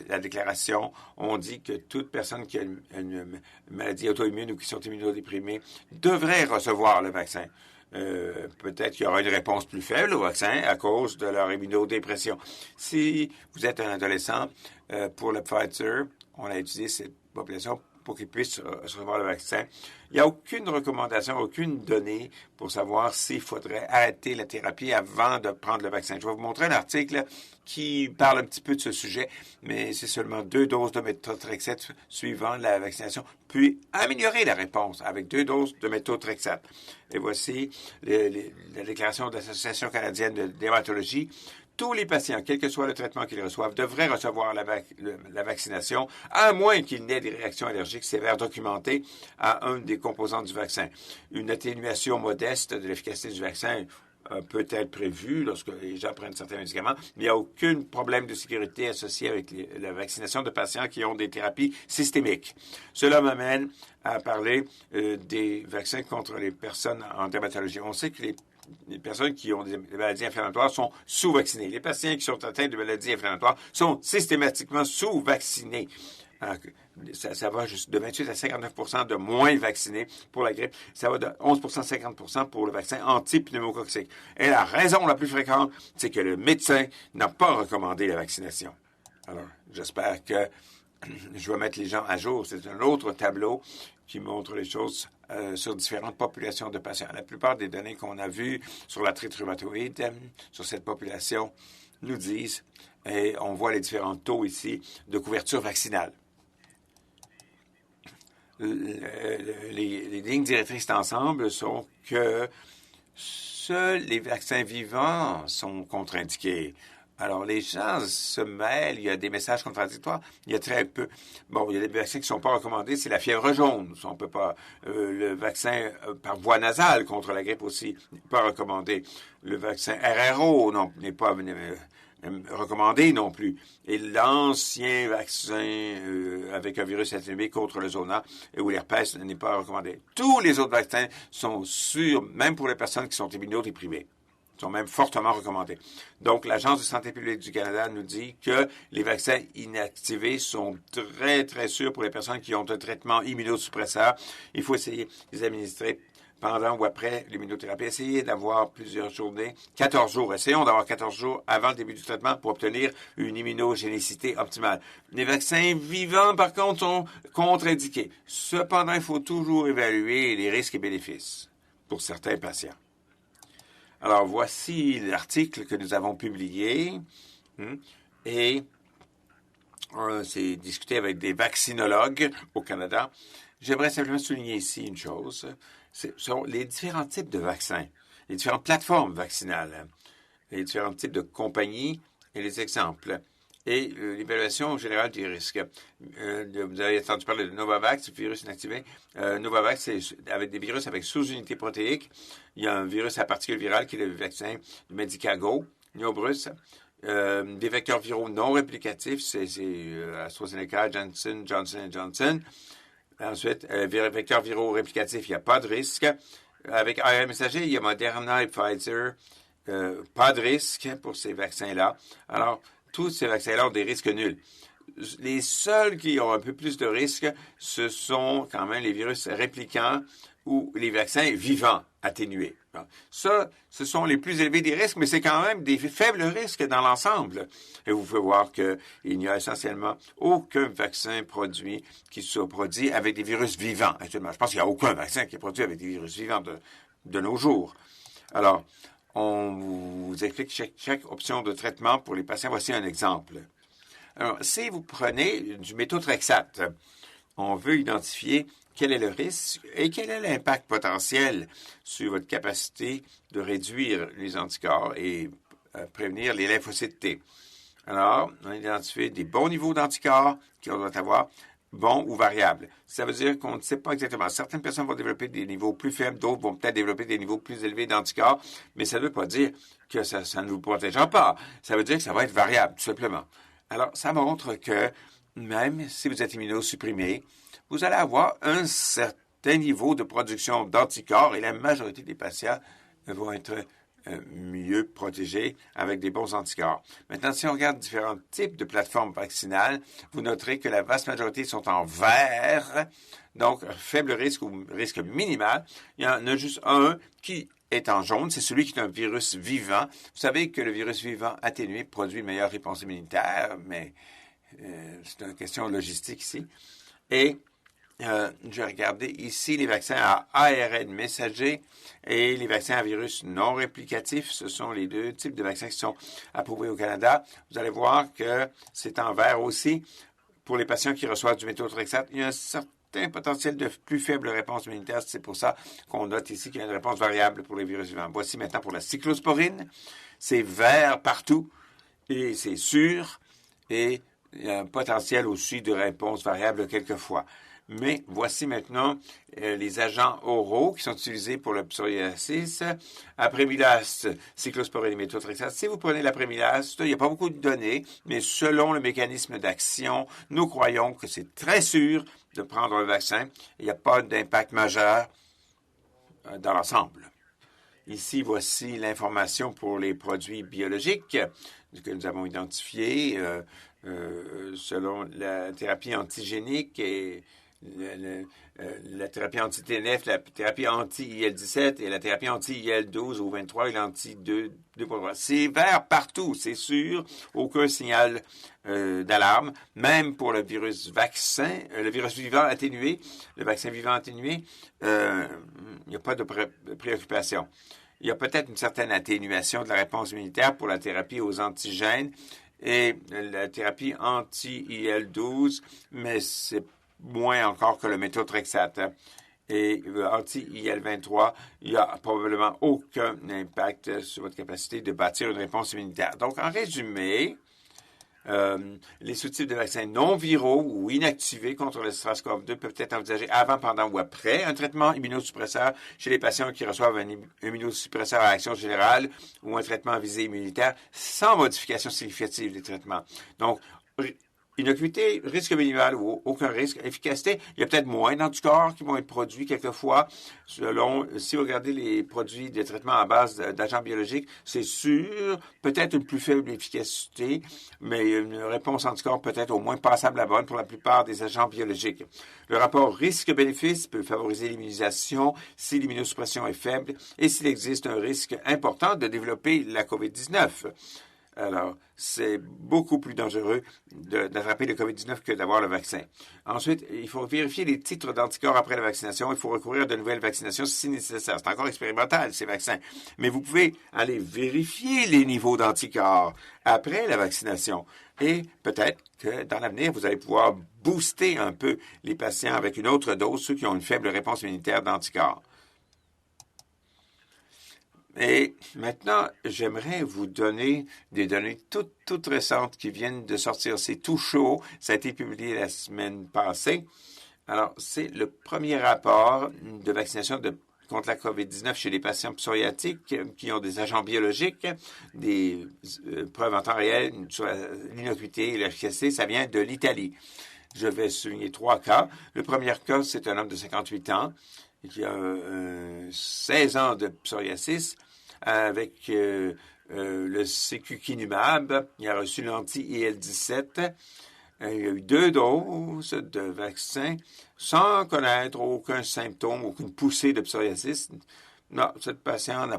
la déclaration. On dit que toute personne qui a une maladie auto-immune ou qui sont immunodéprimées devrait recevoir le vaccin. Peut-être qu'il y aura une réponse plus faible au vaccin à cause de leur immunodépression. Si vous êtes un adolescent, pour le Pfizer, on a étudié cette population pour qu'ils puissent recevoir le vaccin. Il n'y a aucune recommandation, aucune donnée pour savoir s'il faudrait arrêter la thérapie avant de prendre le vaccin. Je vais vous montrer un article qui parle un petit peu de ce sujet, mais c'est seulement 2 doses de méthotrexate suivant la vaccination, puis améliorer la réponse avec 2 doses de méthotrexate. Et voici la déclaration de l'Association canadienne de dermatologie. Tous les patients, quel que soit le traitement qu'ils reçoivent, devraient recevoir la vaccination, à moins qu'ils n'aient des réactions allergiques sévères documentées à un des composants du vaccin. Une atténuation modeste de l'efficacité du vaccin peut être prévue lorsque les gens prennent certains médicaments, mais il n'y a aucun problème de sécurité associé avec la vaccination de patients qui ont des thérapies systémiques. Cela m'amène à parler des vaccins contre les personnes en dermatologie. On sait que les personnes qui ont des maladies inflammatoires sont sous-vaccinées. Les patients qui sont atteints de maladies inflammatoires sont systématiquement sous-vaccinés. Ça va juste de 28 à 59 de moins vaccinés pour la grippe. Ça va de 11 à 50 pour le vaccin anti-pneumococcique. Et la raison la plus fréquente, c'est que le médecin n'a pas recommandé la vaccination. Alors, j'espère que je vais mettre les gens à jour. C'est un autre tableau qui montre les choses sur différentes populations de patients. La plupart des données qu'on a vues sur l'arthrite rhumatoïde, sur cette population, nous disent, et on voit les différents taux ici, de couverture vaccinale. Les lignes directrices d'ensemble sont que seuls les vaccins vivants sont contre-indiqués. Alors, les gens se mêlent, il y a des messages contradictoires, il y a très peu. Bon, il y a des vaccins qui ne sont pas recommandés, c'est la fièvre jaune. On peut pas. Le vaccin par voie nasale contre la grippe aussi n'est pas recommandé. Le vaccin RRO n'est pas recommandé non plus. Et l'ancien vaccin avec un virus atténué contre le zona ou l'herpès n'est pas recommandé. Tous les autres vaccins sont sûrs, même pour les personnes qui sont immunodéprimées. Sont même fortement recommandés. Donc, l'Agence de santé publique du Canada nous dit que les vaccins inactivés sont très, très sûrs pour les personnes qui ont un traitement immunosuppresseur. Il faut essayer de les administrer pendant ou après l'immunothérapie. Essayez d'avoir plusieurs journées, 14 jours. Essayons d'avoir 14 jours avant le début du traitement pour obtenir une immunogénicité optimale. Les vaccins vivants, par contre, sont contre-indiqués. Cependant, il faut toujours évaluer les risques et bénéfices pour certains patients. Alors, voici l'article que nous avons publié et c'est discuté avec des vaccinologues au Canada. J'aimerais simplement souligner ici une chose. Ce sont les différents types de vaccins, les différentes plateformes vaccinales, les différents types de compagnies et les exemples. Et l'évaluation générale des risques. Vous avez entendu parler de Novavax, virus inactivé. Novavax, c'est avec des virus avec sous-unités protéiques. Il y a un virus à particules virales qui est le vaccin de Medicago, Neobrus. Des vecteurs viraux non réplicatifs, c'est AstraZeneca, Johnson Johnson. Ensuite, vecteurs viraux réplicatifs, il n'y a pas de risque. Avec ARN messager, il y a Moderna et Pfizer. Pas de risque pour ces vaccins-là. Alors, tous ces vaccins-là ont des risques nuls. Les seuls qui ont un peu plus de risques, ce sont quand même les virus réplicants ou les vaccins vivants atténués. Ça, ce sont les plus élevés des risques, mais c'est quand même des faibles risques dans l'ensemble. Et vous pouvez voir qu'il n'y a essentiellement aucun vaccin produit qui soit produit avec des virus vivants. Actuellement, je pense qu'il n'y a aucun vaccin qui est produit avec des virus vivants de nos jours. Alors, on vous explique chaque option de traitement pour les patients. Voici un exemple. Alors, si vous prenez du méthotrexate, on veut identifier quel est le risque et quel est l'impact potentiel sur votre capacité de réduire les anticorps et prévenir les lymphocytes T. Alors, on a identifié des bons niveaux d'anticorps qu'on doit avoir, bons ou variables. Ça veut dire qu'on ne sait pas exactement. Certaines personnes vont développer des niveaux plus faibles, d'autres vont peut-être développer des niveaux plus élevés d'anticorps, mais ça ne veut pas dire que ça ne vous protégera pas. Ça veut dire que ça va être variable, tout simplement. Alors, ça montre que même si vous êtes immunosupprimé, vous allez avoir un certain niveau de production d'anticorps et la majorité des patients vont être mieux protégés avec des bons anticorps. Maintenant, si on regarde différents types de plateformes vaccinales, vous noterez que la vaste majorité sont en vert, donc faible risque ou risque minimal. Il y en a juste un qui est en jaune, c'est celui qui est un virus vivant. Vous savez que le virus vivant atténué produit une meilleure réponse immunitaire, mais c'est une question logistique ici. Et j'ai regardé ici les vaccins à ARN messager et les vaccins à virus non réplicatifs. Ce sont les deux types de vaccins qui sont approuvés au Canada. Vous allez voir que c'est en vert aussi. Pour les patients qui reçoivent du méthotrexate, il y a un certain potentiel de plus faible réponse immunitaire. C'est pour ça qu'on note ici qu'il y a une réponse variable pour les virus vivants. Voici maintenant pour la cyclosporine. C'est vert partout et c'est sûr. Et il y a un potentiel aussi de réponse variable quelquefois. Mais voici maintenant les agents oraux qui sont utilisés pour le psoriasis. Apremilast, cyclosporine et méthotrexate. Si vous prenez l'apremilast, il n'y a pas beaucoup de données, mais selon le mécanisme d'action, nous croyons que c'est très sûr de prendre le vaccin. Il n'y a pas d'impact majeur dans l'ensemble. Ici, voici l'information pour les produits biologiques que nous avons identifiés selon la thérapie antigénique et la thérapie anti-TNF, la thérapie anti-IL-17 et la thérapie anti-IL-12 ou 23 et l'anti-2.3. C'est vert partout, c'est sûr. Aucun signal d'alarme. Même pour le virus vaccin, le virus vivant atténué, le vaccin vivant atténué, il n'y a pas de préoccupation. Il y a peut-être une certaine atténuation de la réponse immunitaire pour la thérapie aux antigènes et la thérapie anti-IL-12, mais c'est moins encore que le méthotrexate. Et anti-IL-23, il n'y a probablement aucun impact sur votre capacité de bâtir une réponse immunitaire. Donc, en résumé, les sous-types de vaccins non viraux ou inactivés contre le SARS-CoV-2 peuvent être envisagés avant, pendant ou après un traitement immunosuppresseur chez les patients qui reçoivent un immunosuppresseur à action générale ou un traitement à visée immunitaire sans modification significative des traitements. Donc, innocuité, risque minimal ou aucun risque. Efficacité, il y a peut-être moins d'anticorps qui vont être produits quelquefois. Selon, si vous regardez les produits de traitement à base d'agents biologiques, c'est sûr, peut-être une plus faible efficacité, mais une réponse anticorps peut-être au moins passable à bonne pour la plupart des agents biologiques. Le rapport risque-bénéfice peut favoriser l'immunisation si l'immunosuppression est faible et s'il existe un risque important de développer la COVID-19. Alors, c'est beaucoup plus dangereux d'attraper le COVID-19 que d'avoir le vaccin. Ensuite, il faut vérifier les titres d'anticorps après la vaccination. Il faut recourir à de nouvelles vaccinations si nécessaire. C'est encore expérimental, ces vaccins. Mais vous pouvez aller vérifier les niveaux d'anticorps après la vaccination. Et peut-être que dans l'avenir, vous allez pouvoir booster un peu les patients avec une autre dose, ceux qui ont une faible réponse immunitaire d'anticorps. Et maintenant, j'aimerais vous donner des données toutes récentes qui viennent de sortir. C'est tout chaud. Ça a été publié la semaine passée. Alors, c'est le premier rapport de vaccination contre la COVID-19 chez les patients psoriatiques qui ont des agents biologiques, des preuves en temps réel sur l'innocuité et l'efficacité. Ça vient de l'Italie. Je vais souligner 3 cas. Le premier cas, c'est un homme de 58 ans qui a 16 ans de psoriasis avec le sécukinumab. Il a reçu l'anti-IL-17. Il y a eu 2 doses de vaccin sans connaître aucun symptôme, aucune poussée de psoriasis. Non, cette patiente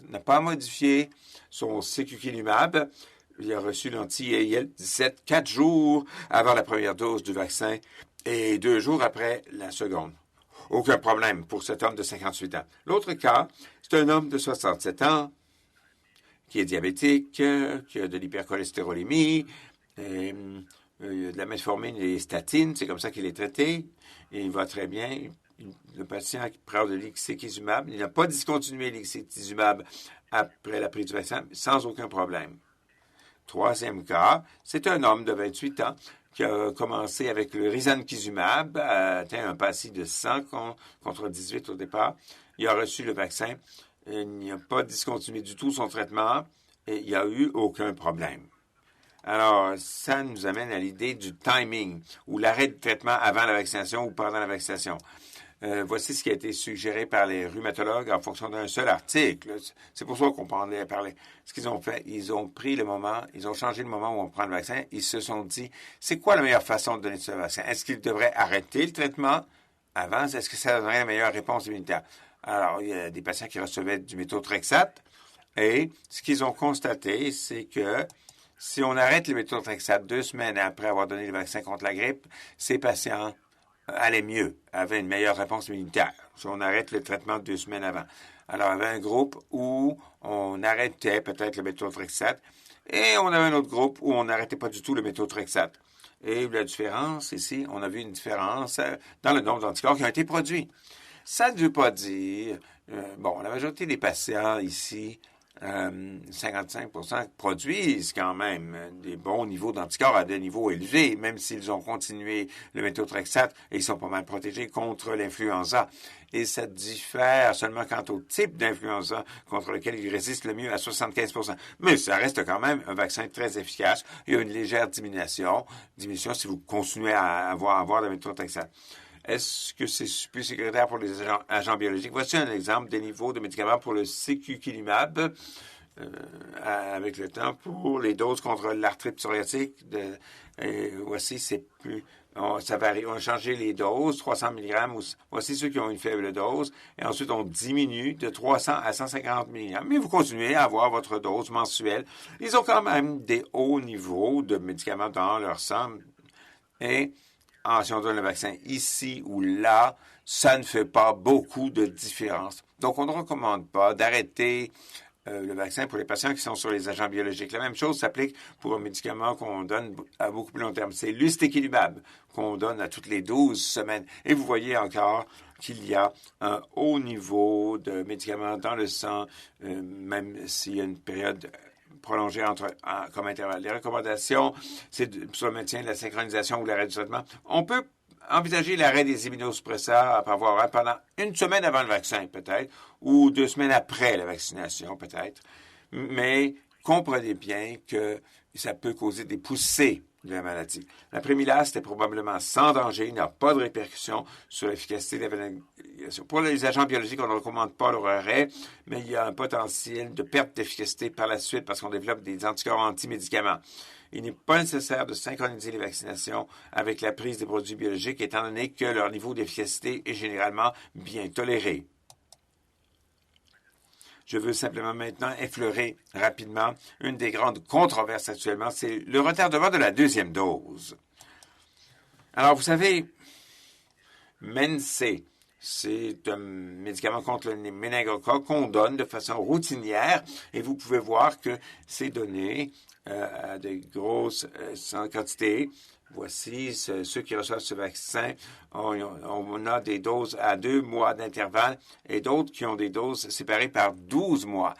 n'a pas modifié son sécukinumab. Il a reçu l'anti-IL-17 4 jours avant la première dose du vaccin et 2 jours après la seconde. Aucun problème pour cet homme de 58 ans. L'autre cas, c'est un homme de 67 ans qui est diabétique, qui a de l'hypercholestérolémie, de la metformine et des statines, c'est comme ça qu'il est traité, et il va très bien. Le patient qui prend de l'ixekizumab, il n'a pas discontinué l'ixekizumab après la prise du vaccin, sans aucun problème. Troisième cas, c'est un homme de 28 ans qui a commencé avec le risankizumab, a atteint un PASI de 100 contre 18 au départ. Il a reçu le vaccin, il n'a pas discontinué du tout son traitement et il n'y a eu aucun problème. Alors, ça nous amène à l'idée du timing, ou l'arrêt de traitement avant la vaccination ou pendant la vaccination. Voici ce qui a été suggéré par les rhumatologues en fonction d'un seul article. C'est pour ça qu'on parlait. Ce qu'ils ont fait, ils ont pris le moment, ils ont changé le moment où on prend le vaccin. Ils se sont dit, c'est quoi la meilleure façon de donner ce vaccin? Est-ce qu'ils devraient arrêter le traitement avant? Est-ce que ça donnerait une meilleure réponse immunitaire? Alors, il y a des patients qui recevaient du méthotrexate et ce qu'ils ont constaté, c'est que si on arrête le méthotrexate 2 semaines après avoir donné le vaccin contre la grippe, ces patients allaient mieux, avaient une meilleure réponse immunitaire. Si on arrête le traitement 2 semaines avant. Alors, il y avait un groupe où on arrêtait peut-être le méthotrexate et on avait un autre groupe où on n'arrêtait pas du tout le méthotrexate. Et la différence ici, on a vu une différence dans le nombre d'anticorps qui ont été produits. Ça ne veut pas dire, la majorité des patients ici 55% produisent quand même des bons niveaux d'anticorps à des niveaux élevés, même s'ils ont continué le méthotrexate et ils sont pas mal protégés contre l'influenza. Et ça diffère seulement quant au type d'influenza contre lequel ils résistent le mieux à 75%. Mais ça reste quand même un vaccin très efficace. Il y a une légère diminution si vous continuez à avoir le méthotrexate. Est-ce que c'est plus sécuritaire pour les agents biologiques? Voici un exemple des niveaux de médicaments pour le sécukinumab avec le temps pour les doses contre l'arthrite psoriatique. Voici, c'est plus... ça varie. On a changé les doses, 300 mg. Voici ceux qui ont une faible dose. Et ensuite, on diminue de 300 à 150 mg. Mais vous continuez à avoir votre dose mensuelle. Ils ont quand même des hauts niveaux de médicaments dans leur sang. Et si on donne le vaccin ici ou là, ça ne fait pas beaucoup de différence. Donc, on ne recommande pas d'arrêter le vaccin pour les patients qui sont sur les agents biologiques. La même chose s'applique pour un médicament qu'on donne à beaucoup plus long terme. C'est l'ustekinumab qu'on donne à toutes les 12 semaines. Et vous voyez encore qu'il y a un haut niveau de médicaments dans le sang, même s'il y a une période prolongé comme intervalle. Les recommandations, c'est sur le maintien de la synchronisation ou l'arrêt du traitement. On peut envisager l'arrêt des immunosuppresseurs après avoir pendant 1 semaine avant le vaccin, peut-être, ou 2 semaines après la vaccination, peut-être. Mais comprenez bien que ça peut causer des poussées de la maladie. La Primilast est probablement sans danger, il n'y a pas de répercussions sur l'efficacité de la vaccination. Pour les agents biologiques, on ne recommande pas leur arrêt, mais il y a un potentiel de perte d'efficacité par la suite parce qu'on développe des anticorps anti-médicaments. Il n'est pas nécessaire de synchroniser les vaccinations avec la prise des produits biologiques, étant donné que leur niveau d'efficacité est généralement bien toléré. Je veux simplement maintenant effleurer rapidement une des grandes controverses actuellement, c'est le retardement de la 2e dose. Alors, vous savez, MENSE C'est un médicament contre le méningocoque qu'on donne de façon routinière et vous pouvez voir que c'est donné à de grosses quantités. Voici ceux qui reçoivent ce vaccin. On a des doses à 2 mois d'intervalle et d'autres qui ont des doses séparées par 12 mois.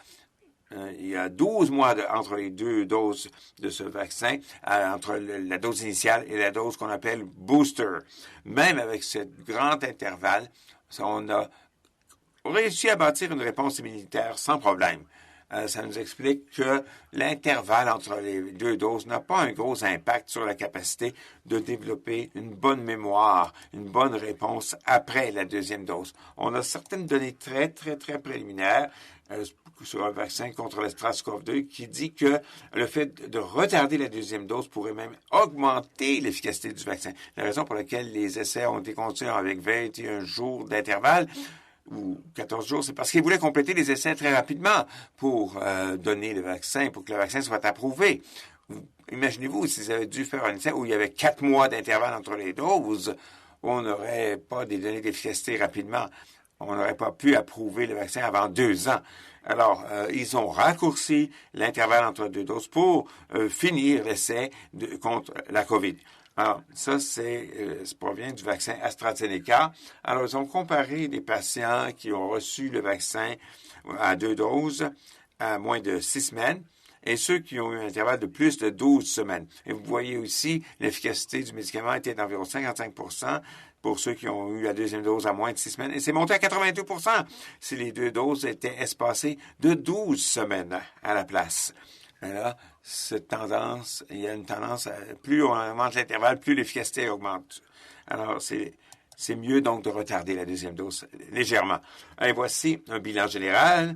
Il y a 12 mois entre les deux doses de ce vaccin, entre la dose initiale et la dose qu'on appelle booster. Même avec ce grand intervalle, on a réussi à bâtir une réponse immunitaire sans problème. Ça nous explique que l'intervalle entre les deux doses n'a pas un gros impact sur la capacité de développer une bonne mémoire, une bonne réponse après la deuxième dose. On a certaines données très préliminaires sur un vaccin contre le SARS-CoV-2 qui dit que le fait de retarder la deuxième dose pourrait même augmenter l'efficacité du vaccin. La raison pour laquelle les essais ont été conduits avec 21 jours d'intervalle ou 14 jours, c'est parce qu'ils voulaient compléter les essais très rapidement pour donner le vaccin, pour que le vaccin soit approuvé. Imaginez-vous s'ils avaient dû faire un essai où il y avait 4 mois d'intervalle entre les doses, on n'aurait pas des données d'efficacité rapidement. On n'aurait pas pu approuver le vaccin avant 2 ans. Alors, ils ont raccourci l'intervalle entre deux doses pour finir l'essai contre la COVID. Alors, ça provient du vaccin AstraZeneca. Alors, ils ont comparé des patients qui ont reçu le vaccin à 2 doses à moins de 6 semaines et ceux qui ont eu un intervalle de plus de 12 semaines. Et vous voyez aussi, l'efficacité du médicament était d'environ 55% pour ceux qui ont eu la deuxième dose à moins de 6 semaines. Et c'est monté à 82% si les deux doses étaient espacées de 12 semaines à la place. Alors, il y a une tendance, plus on augmente l'intervalle, plus l'efficacité augmente. Alors, c'est mieux donc de retarder la deuxième dose légèrement. Et voici un bilan général.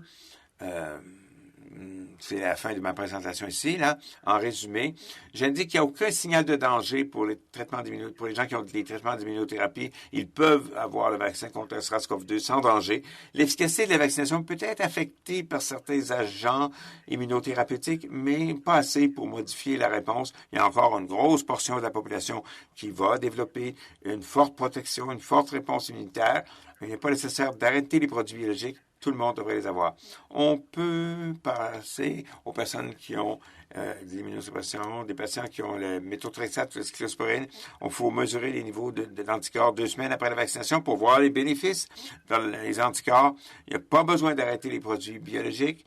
C'est la fin de ma présentation ici, là. En résumé, j'indique qu'il n'y a aucun signal de danger pour les traitements pour les gens qui ont des traitements d'immunothérapie. Ils peuvent avoir le vaccin contre le SARS-CoV-2 sans danger. L'efficacité de la vaccination peut être affectée par certains agents immunothérapeutiques, mais pas assez pour modifier la réponse. Il y a encore une grosse portion de la population qui va développer une forte protection, une forte réponse immunitaire. Il n'est pas nécessaire d'arrêter les produits biologiques. Tout le monde devrait les avoir. On peut passer aux personnes qui ont de l'immunosuppression, des patients qui ont le méthotrexate ou la cyclosporine. Il faut mesurer les niveaux d'anticorps 2 semaines après la vaccination pour voir les bénéfices dans les anticorps. Il n'y a pas besoin d'arrêter les produits biologiques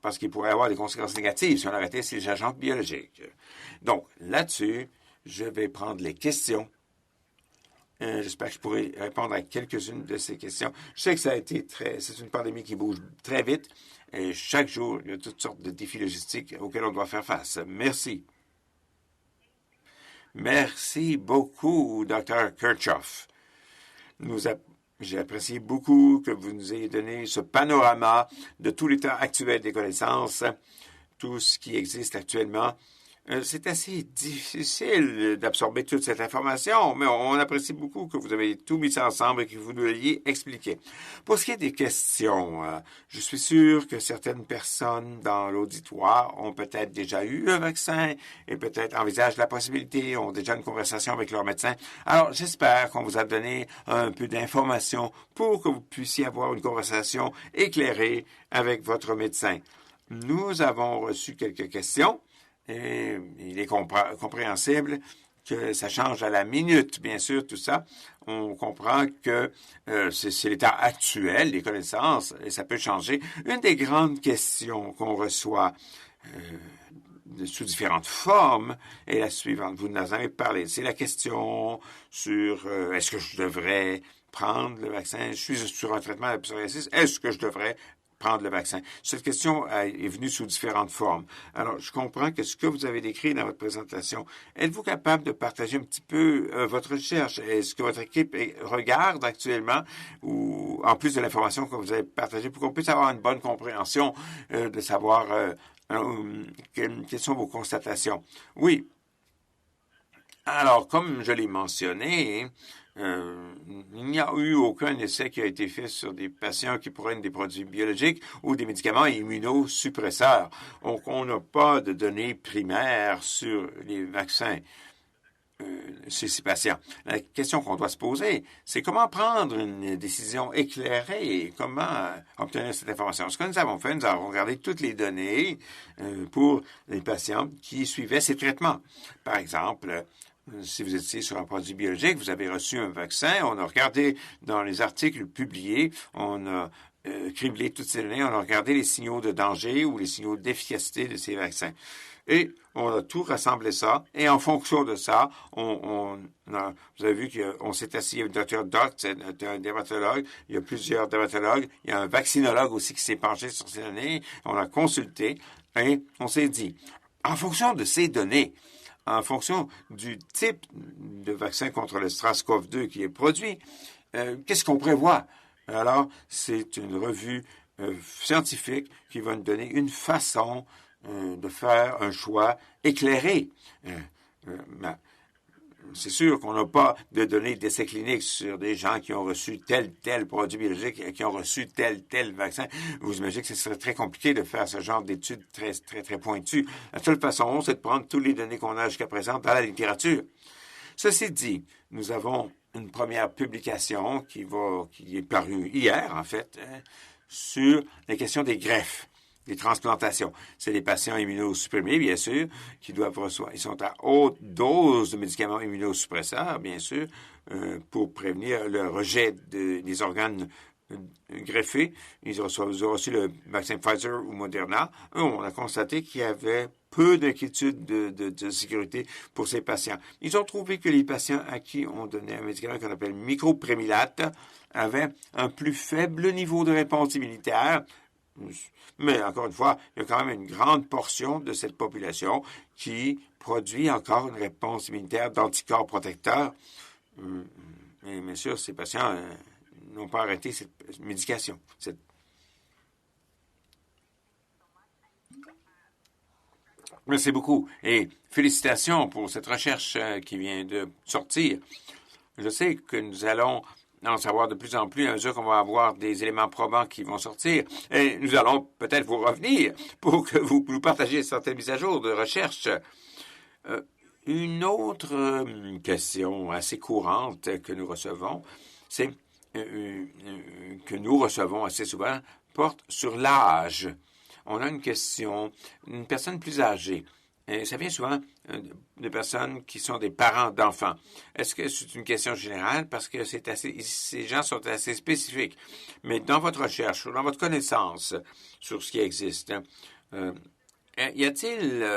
parce qu'il pourrait y avoir des conséquences négatives si on arrêtait ces agents biologiques. Donc, là-dessus, je vais prendre les questions. J'espère que je pourrai répondre à quelques-unes de ces questions. Je sais que c'est une pandémie qui bouge très vite et chaque jour, il y a toutes sortes de défis logistiques auxquels on doit faire face. Merci. Merci beaucoup, Dr. Kirchhoff. J'ai apprécié beaucoup que vous nous ayez donné ce panorama de tout l'état actuel des connaissances, tout ce qui existe actuellement. C'est assez difficile d'absorber toute cette information, mais on apprécie beaucoup que vous avez tout mis ensemble et que vous nous l'ayez expliqué. Pour ce qui est des questions, je suis sûr que certaines personnes dans l'auditoire ont peut-être déjà eu un vaccin et peut-être envisagent la possibilité, ont déjà une conversation avec leur médecin. Alors, j'espère qu'on vous a donné un peu d'informations pour que vous puissiez avoir une conversation éclairée avec votre médecin. Nous avons reçu quelques questions. Et il est compréhensible que ça change à la minute, bien sûr, tout ça. On comprend que c'est l'état actuel des connaissances et ça peut changer. Une des grandes questions qu'on reçoit sous différentes formes est la suivante. Vous nous en avez parlé. C'est la question sur est-ce que je devrais prendre le vaccin? Je suis sur un traitement de la psoriasis. Est-ce que je devrais prendre le vaccin? Cette question est venue sous différentes formes. Alors, je comprends que ce que vous avez décrit dans votre présentation, êtes-vous capable de partager un petit peu votre recherche? Est-ce que votre équipe regarde actuellement, ou en plus de l'information que vous avez partagée, pour qu'on puisse avoir une bonne compréhension de savoir quelles sont vos constatations? Oui. Alors, comme je l'ai mentionné, il n'y a eu aucun essai qui a été fait sur des patients qui prennent des produits biologiques ou des médicaments immunosuppresseurs. Donc, on n'a pas de données primaires sur les vaccins. chez ces patients. La question qu'on doit se poser, c'est comment prendre une décision éclairée et comment obtenir cette information. Ce que nous avons fait, nous avons regardé toutes les données pour les patients qui suivaient ces traitements. Par exemple, si vous étiez sur un produit biologique, vous avez reçu un vaccin, on a regardé dans les articles publiés, on a criblé toutes ces données, on a regardé les signaux de danger ou les signaux d'efficacité de ces vaccins. Et on a tout rassemblé ça. Et en fonction de ça, vous avez vu qu'on s'est assis avec le Dr. Doc, c'est un dermatologue. Il y a plusieurs dermatologues. Il y a un vaccinologue aussi qui s'est penché sur ces données. On a consulté et on s'est dit, en fonction de ces données, en fonction du type de vaccin contre le SARS-CoV-2 qui est produit, qu'est-ce qu'on prévoit? Alors, c'est une revue scientifique qui va nous donner une façon de faire un choix éclairé. C'est sûr qu'on n'a pas de données d'essais cliniques sur des gens qui ont reçu tel produit biologique, qui ont reçu tel vaccin. Vous imaginez que ce serait très compliqué de faire ce genre d'études très pointues. La seule façon, c'est de prendre toutes les données qu'on a jusqu'à présent dans la littérature. Ceci dit, nous avons une première publication qui est parue hier, en fait, sur les questions des greffes, des transplantations. C'est des patients immunosupprimés, bien sûr, qui doivent recevoir. Ils sont à haute dose de médicaments immunosuppresseurs, bien sûr, pour prévenir le rejet des organes greffés. Ils ont reçu le vaccin Pfizer ou Moderna. On a constaté qu'il y avait peu d'inquiétude de sécurité pour ces patients. Ils ont trouvé que les patients à qui on donnait un médicament qu'on appelle microprémilate avaient un plus faible niveau de réponse immunitaire. Mais encore une fois, il y a quand même une grande portion de cette population qui produit encore une réponse immunitaire d'anticorps protecteurs. Et bien sûr, ces patients n'ont pas arrêté cette médication. Merci beaucoup et félicitations pour cette recherche qui vient de sortir. Je sais que nous allons en savoir de plus en plus à mesure qu'on va avoir des éléments probants qui vont sortir. Et nous allons peut-être vous revenir pour que vous nous partagiez certaines mises à jour de recherche. Une autre question assez courante que nous recevons, c'est que nous recevons assez souvent, porte sur l'âge. On a une question, une personne plus âgée. Et ça vient souvent de personnes qui sont des parents d'enfants. Est-ce que c'est une question générale? Parce que ces gens sont assez spécifiques. Mais dans votre recherche, dans votre connaissance sur ce qui existe, y a-t-il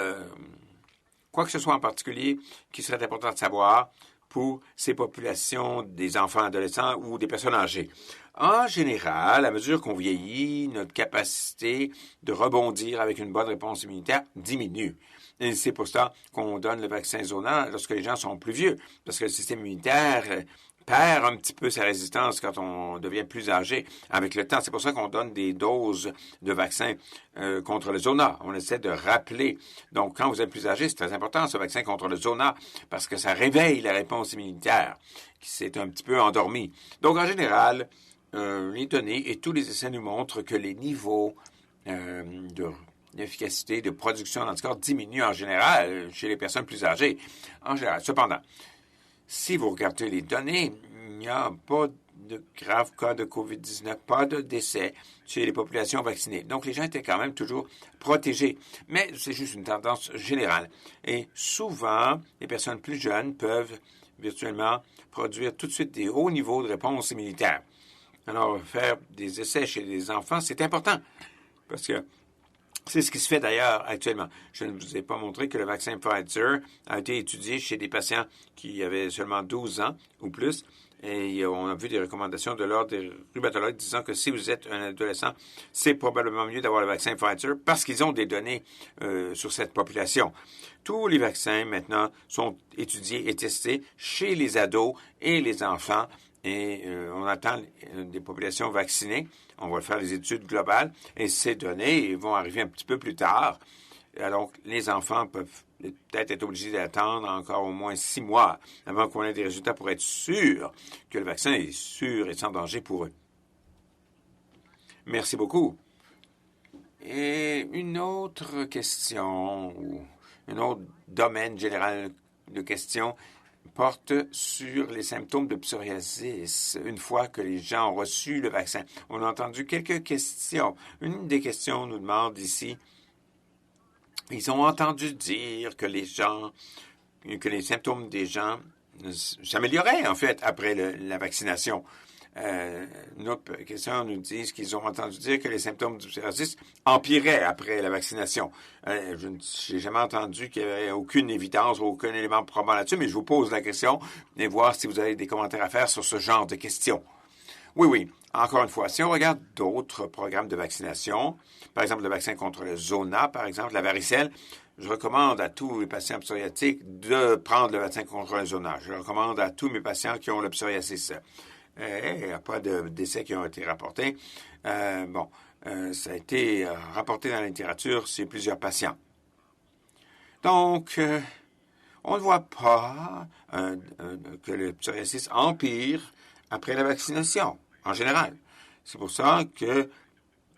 quoi que ce soit en particulier qui serait important de savoir pour ces populations des enfants, adolescents ou des personnes âgées? En général, à mesure qu'on vieillit, notre capacité de rebondir avec une bonne réponse immunitaire diminue. Et c'est pour ça qu'on donne le vaccin Zona lorsque les gens sont plus vieux, parce que le système immunitaire perd un petit peu sa résistance quand on devient plus âgé avec le temps. C'est pour ça qu'on donne des doses de vaccins contre le Zona. On essaie de rappeler. Donc, quand vous êtes plus âgé, c'est très important, ce vaccin contre le Zona, parce que ça réveille la réponse immunitaire qui s'est un petit peu endormie. Donc, en général, les données et tous les essais nous montrent que les niveaux d'efficacité, de production d'anticorps diminuent en général chez les personnes plus âgées. En général. Cependant, si vous regardez les données, il n'y a pas de graves cas de COVID-19, pas de décès chez les populations vaccinées. Donc, les gens étaient quand même toujours protégés. Mais c'est juste une tendance générale. Et souvent, les personnes plus jeunes peuvent virtuellement produire tout de suite des hauts niveaux de réponse immunitaire. Alors, faire des essais chez les enfants, c'est important parce que c'est ce qui se fait d'ailleurs actuellement. Je ne vous ai pas montré que le vaccin Pfizer a été étudié chez des patients qui avaient seulement 12 ans ou plus. Et on a vu des recommandations de l'ordre des rhumatologues disant que si vous êtes un adolescent, c'est probablement mieux d'avoir le vaccin Pfizer parce qu'ils ont des données sur cette population. Tous les vaccins maintenant sont étudiés et testés chez les ados et les enfants. Et on attend des populations vaccinées. On va faire les études globales et ces données vont arriver un petit peu plus tard. Alors, les enfants peuvent peut-être être obligés d'attendre encore au moins 6 mois avant qu'on ait des résultats pour être sûr que le vaccin est sûr et sans danger pour eux. Merci beaucoup. Et une autre question, ou un autre domaine général de questions, porte sur les symptômes de psoriasis une fois que les gens ont reçu le vaccin. On a entendu quelques questions. Une des questions nous demande ici, ils ont entendu dire que les symptômes des gens s'amélioraient, en fait, après la vaccination. Notre question nous dit qu'ils ont entendu dire que les symptômes du psoriasis empiraient après la vaccination. Je n'ai jamais entendu qu'il n'y avait aucune évidence ou aucun élément probant là-dessus, mais je vous pose la question et voir si vous avez des commentaires à faire sur ce genre de questions. Oui. Encore une fois, si on regarde d'autres programmes de vaccination, par exemple le vaccin contre le zona, par exemple la varicelle, je recommande à tous les patients psoriatiques de prendre le vaccin contre le zona. Je le recommande à tous mes patients qui ont le psoriasis. Il n'y a pas de décès qui ont été rapportés. Ça a été rapporté dans la littérature chez plusieurs patients. Donc, on ne voit pas que le psoriasis empire après la vaccination, en général. C'est pour ça que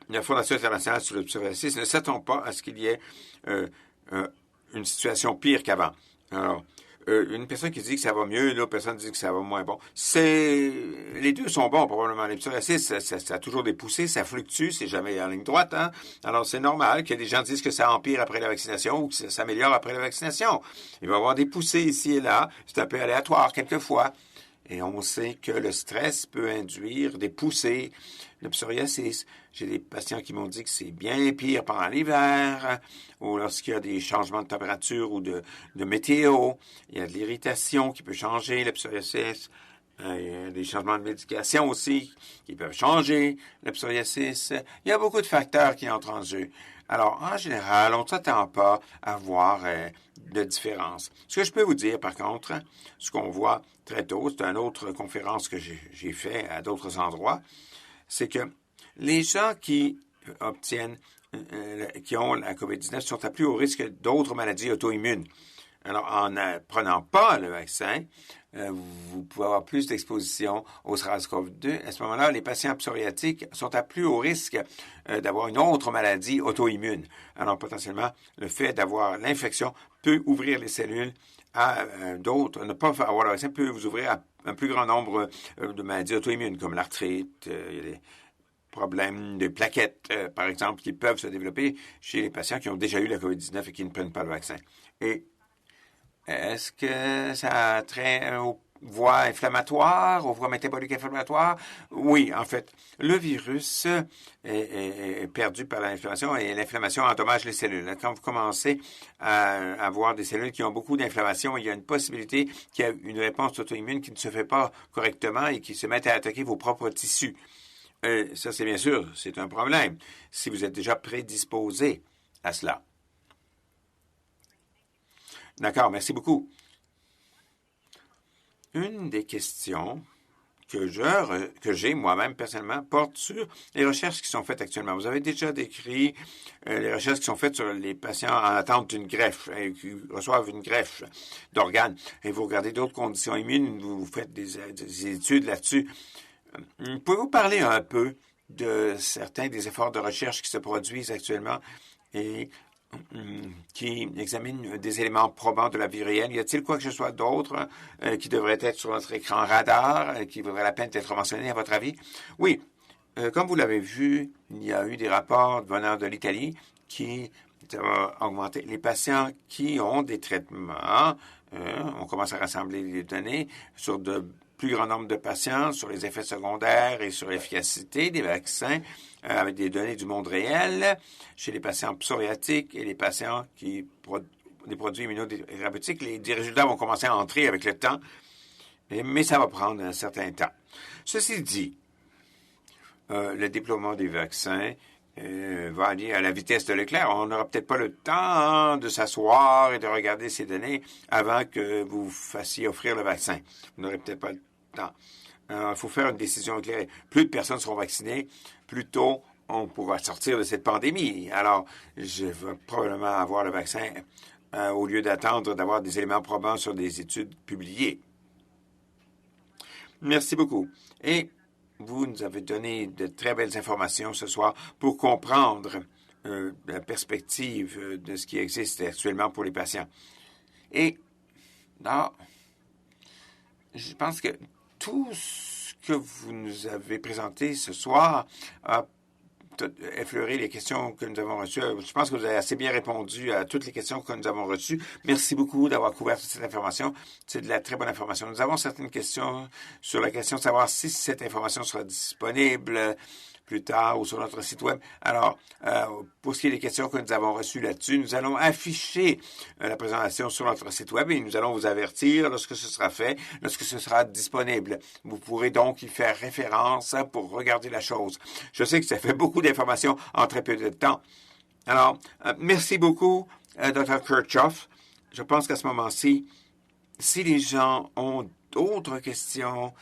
la Fondation internationale sur le psoriasis ne s'attend pas à ce qu'il y ait une situation pire qu'avant. Alors, une personne qui dit que ça va mieux, une autre personne dit que ça va moins bon. Les deux sont bons, probablement. Les psoriasis, ça a toujours des poussées, ça fluctue, c'est jamais en ligne droite, hein. Alors, c'est normal que des gens disent que ça empire après la vaccination ou que ça s'améliore après la vaccination. Il va y avoir des poussées ici et là. C'est un peu aléatoire, quelquefois. Et on sait que le stress peut induire des poussées de psoriasis. J'ai des patients qui m'ont dit que c'est bien pire pendant l'hiver ou lorsqu'il y a des changements de température ou de météo. Il y a de l'irritation qui peut changer le psoriasis. Il y a des changements de médication aussi qui peuvent changer le psoriasis. Il y a beaucoup de facteurs qui entrent en jeu. Alors, en général, on ne s'attend pas à voir de différence. Ce que je peux vous dire, par contre, ce qu'on voit très tôt, c'est une autre conférence que j'ai fait à d'autres endroits, c'est que les gens qui qui ont la COVID-19 sont à plus haut risque d'autres maladies auto-immunes. Alors, en ne prenant pas le vaccin, vous pouvez avoir plus d'exposition au SARS-CoV-2. À ce moment-là, les patients psoriatiques sont à plus haut risque d'avoir une autre maladie auto-immune. Alors, potentiellement, le fait d'avoir l'infection peut ouvrir les cellules à d'autres. Ne pas avoir le vaccin peut vous ouvrir à un plus grand nombre de maladies auto-immunes, comme l'arthrite, les problèmes de plaquettes, par exemple, qui peuvent se développer chez les patients qui ont déjà eu la COVID-19 et qui ne prennent pas le vaccin. Et est-ce que ça a trait aux voies inflammatoires, aux voies métaboliques inflammatoires? Oui, en fait, le virus est perdu par l'inflammation et l'inflammation endommage les cellules. Quand vous commencez à avoir des cellules qui ont beaucoup d'inflammation, il y a une possibilité qu'il y ait une réponse auto-immune qui ne se fait pas correctement et qui se mette à attaquer vos propres tissus. Ça, c'est bien sûr, c'est un problème si vous êtes déjà prédisposé à cela. D'accord, merci beaucoup. Une des questions que j'ai moi-même personnellement porte sur les recherches qui sont faites actuellement. Vous avez déjà décrit les recherches qui sont faites sur les patients en attente d'une greffe, qui reçoivent une greffe d'organes, et vous regardez d'autres conditions immunes, vous faites des études là-dessus. Pouvez-vous parler un peu de certains des efforts de recherche qui se produisent actuellement et qui examinent des éléments probants de la vie réelle? Y a-t-il quoi que ce soit d'autre qui devrait être sur notre écran radar, qui vaudrait la peine d'être mentionné à votre avis? Oui, comme vous l'avez vu, il y a eu des rapports venant de l'Italie qui ont augmenté les patients qui ont des traitements. On commence à rassembler les données sur de plus grand nombre de patients, sur les effets secondaires et sur l'efficacité des vaccins avec des données du monde réel chez les patients psoriatiques et les patients qui des produits immunothérapeutiques. Les résultats vont commencer à entrer avec le temps, mais ça va prendre un certain temps. Ceci dit, le déploiement des vaccins va aller à la vitesse de l'éclair. On n'aura peut-être pas le temps de s'asseoir et de regarder ces données avant que vous fassiez offrir le vaccin. Vous n'aurez peut-être pas le temps. Il faut faire une décision éclairée. Plus de personnes seront vaccinées, plus tôt on pourra sortir de cette pandémie. Alors, je vais probablement avoir le vaccin au lieu d'attendre d'avoir des éléments probants sur des études publiées. Merci beaucoup. Et vous nous avez donné de très belles informations ce soir pour comprendre la perspective de ce qui existe actuellement pour les patients. Et là, je pense que tout ce que vous nous avez présenté ce soir a effleurer les questions que nous avons reçues. Je pense que vous avez assez bien répondu à toutes les questions que nous avons reçues. Merci beaucoup d'avoir couvert toute cette information. C'est de la très bonne information. Nous avons certaines questions sur la question de savoir si cette information sera disponible plus tard ou sur notre site web. Alors, pour ce qui est des questions que nous avons reçues là-dessus, nous allons afficher la présentation sur notre site web et nous allons vous avertir lorsque ce sera fait, lorsque ce sera disponible. Vous pourrez donc y faire référence pour regarder la chose. Je sais que ça fait beaucoup d'informations en très peu de temps. Alors, merci beaucoup, Dr. Kirchhoff. Je pense qu'à ce moment-ci, si les gens ont d'autres questions,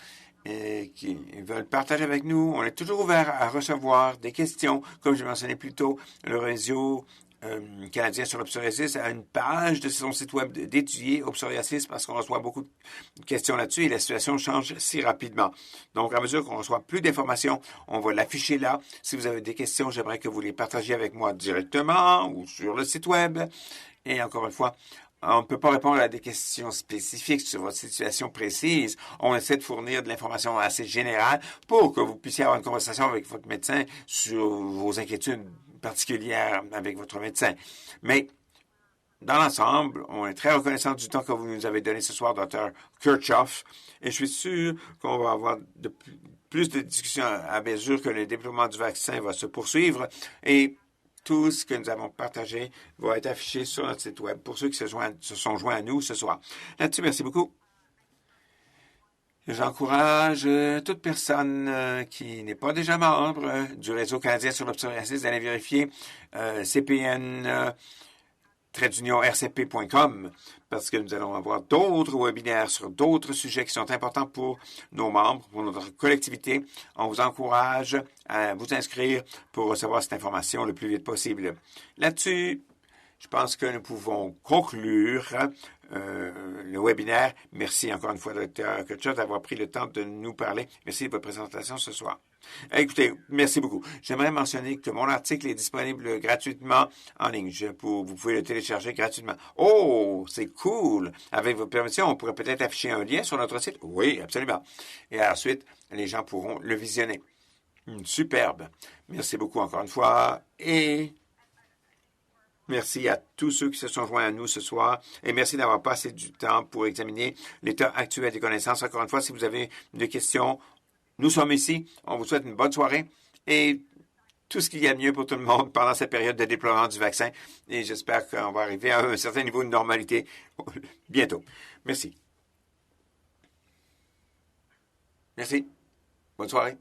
qui veulent partager avec nous. On est toujours ouvert à recevoir des questions. Comme je mentionné plus tôt, le réseau canadien sur le psoriasis a une page de son site web d'étudier au psoriasis parce qu'on reçoit beaucoup de questions là-dessus et la situation change si rapidement. Donc, à mesure qu'on reçoit plus d'informations, on va l'afficher là. Si vous avez des questions, j'aimerais que vous les partagiez avec moi directement ou sur le site web. Et encore une fois, on ne peut pas répondre à des questions spécifiques sur votre situation précise. On essaie de fournir de l'information assez générale pour que vous puissiez avoir une conversation avec votre médecin sur vos inquiétudes particulières avec votre médecin. Mais dans l'ensemble, on est très reconnaissant du temps que vous nous avez donné ce soir, Dr. Kirchhoff, et je suis sûr qu'on va avoir plus de discussions à mesure que le déploiement du vaccin va se poursuivre et tout ce que nous avons partagé va être affiché sur notre site web pour ceux qui se sont joints à nous ce soir. Là-dessus, merci beaucoup. J'encourage toute personne qui n'est pas déjà membre du réseau canadien sur le psoriasis d'aller vérifier CPN rcp.com parce que nous allons avoir d'autres webinaires sur d'autres sujets qui sont importants pour nos membres, pour notre collectivité. On vous encourage à vous inscrire pour recevoir cette information le plus vite possible. Là-dessus, je pense que nous pouvons conclure le webinaire. Merci encore une fois, Dr. Kirchhoff, d'avoir pris le temps de nous parler. Merci de votre présentation ce soir. Écoutez, merci beaucoup. J'aimerais mentionner que mon article est disponible gratuitement en ligne. Vous pouvez le télécharger gratuitement. Oh, c'est cool! Avec votre permission, on pourrait peut-être afficher un lien sur notre site? Oui, absolument. Et ensuite, les gens pourront le visionner. Superbe. Merci beaucoup encore une fois. Et merci à tous ceux qui se sont joints à nous ce soir et merci d'avoir passé du temps pour examiner l'état actuel des connaissances. Encore une fois, si vous avez des questions, nous sommes ici. On vous souhaite une bonne soirée et tout ce qu'il y a de mieux pour tout le monde pendant cette période de déploiement du vaccin. Et j'espère qu'on va arriver à un certain niveau de normalité bientôt. Merci. Merci. Bonne soirée.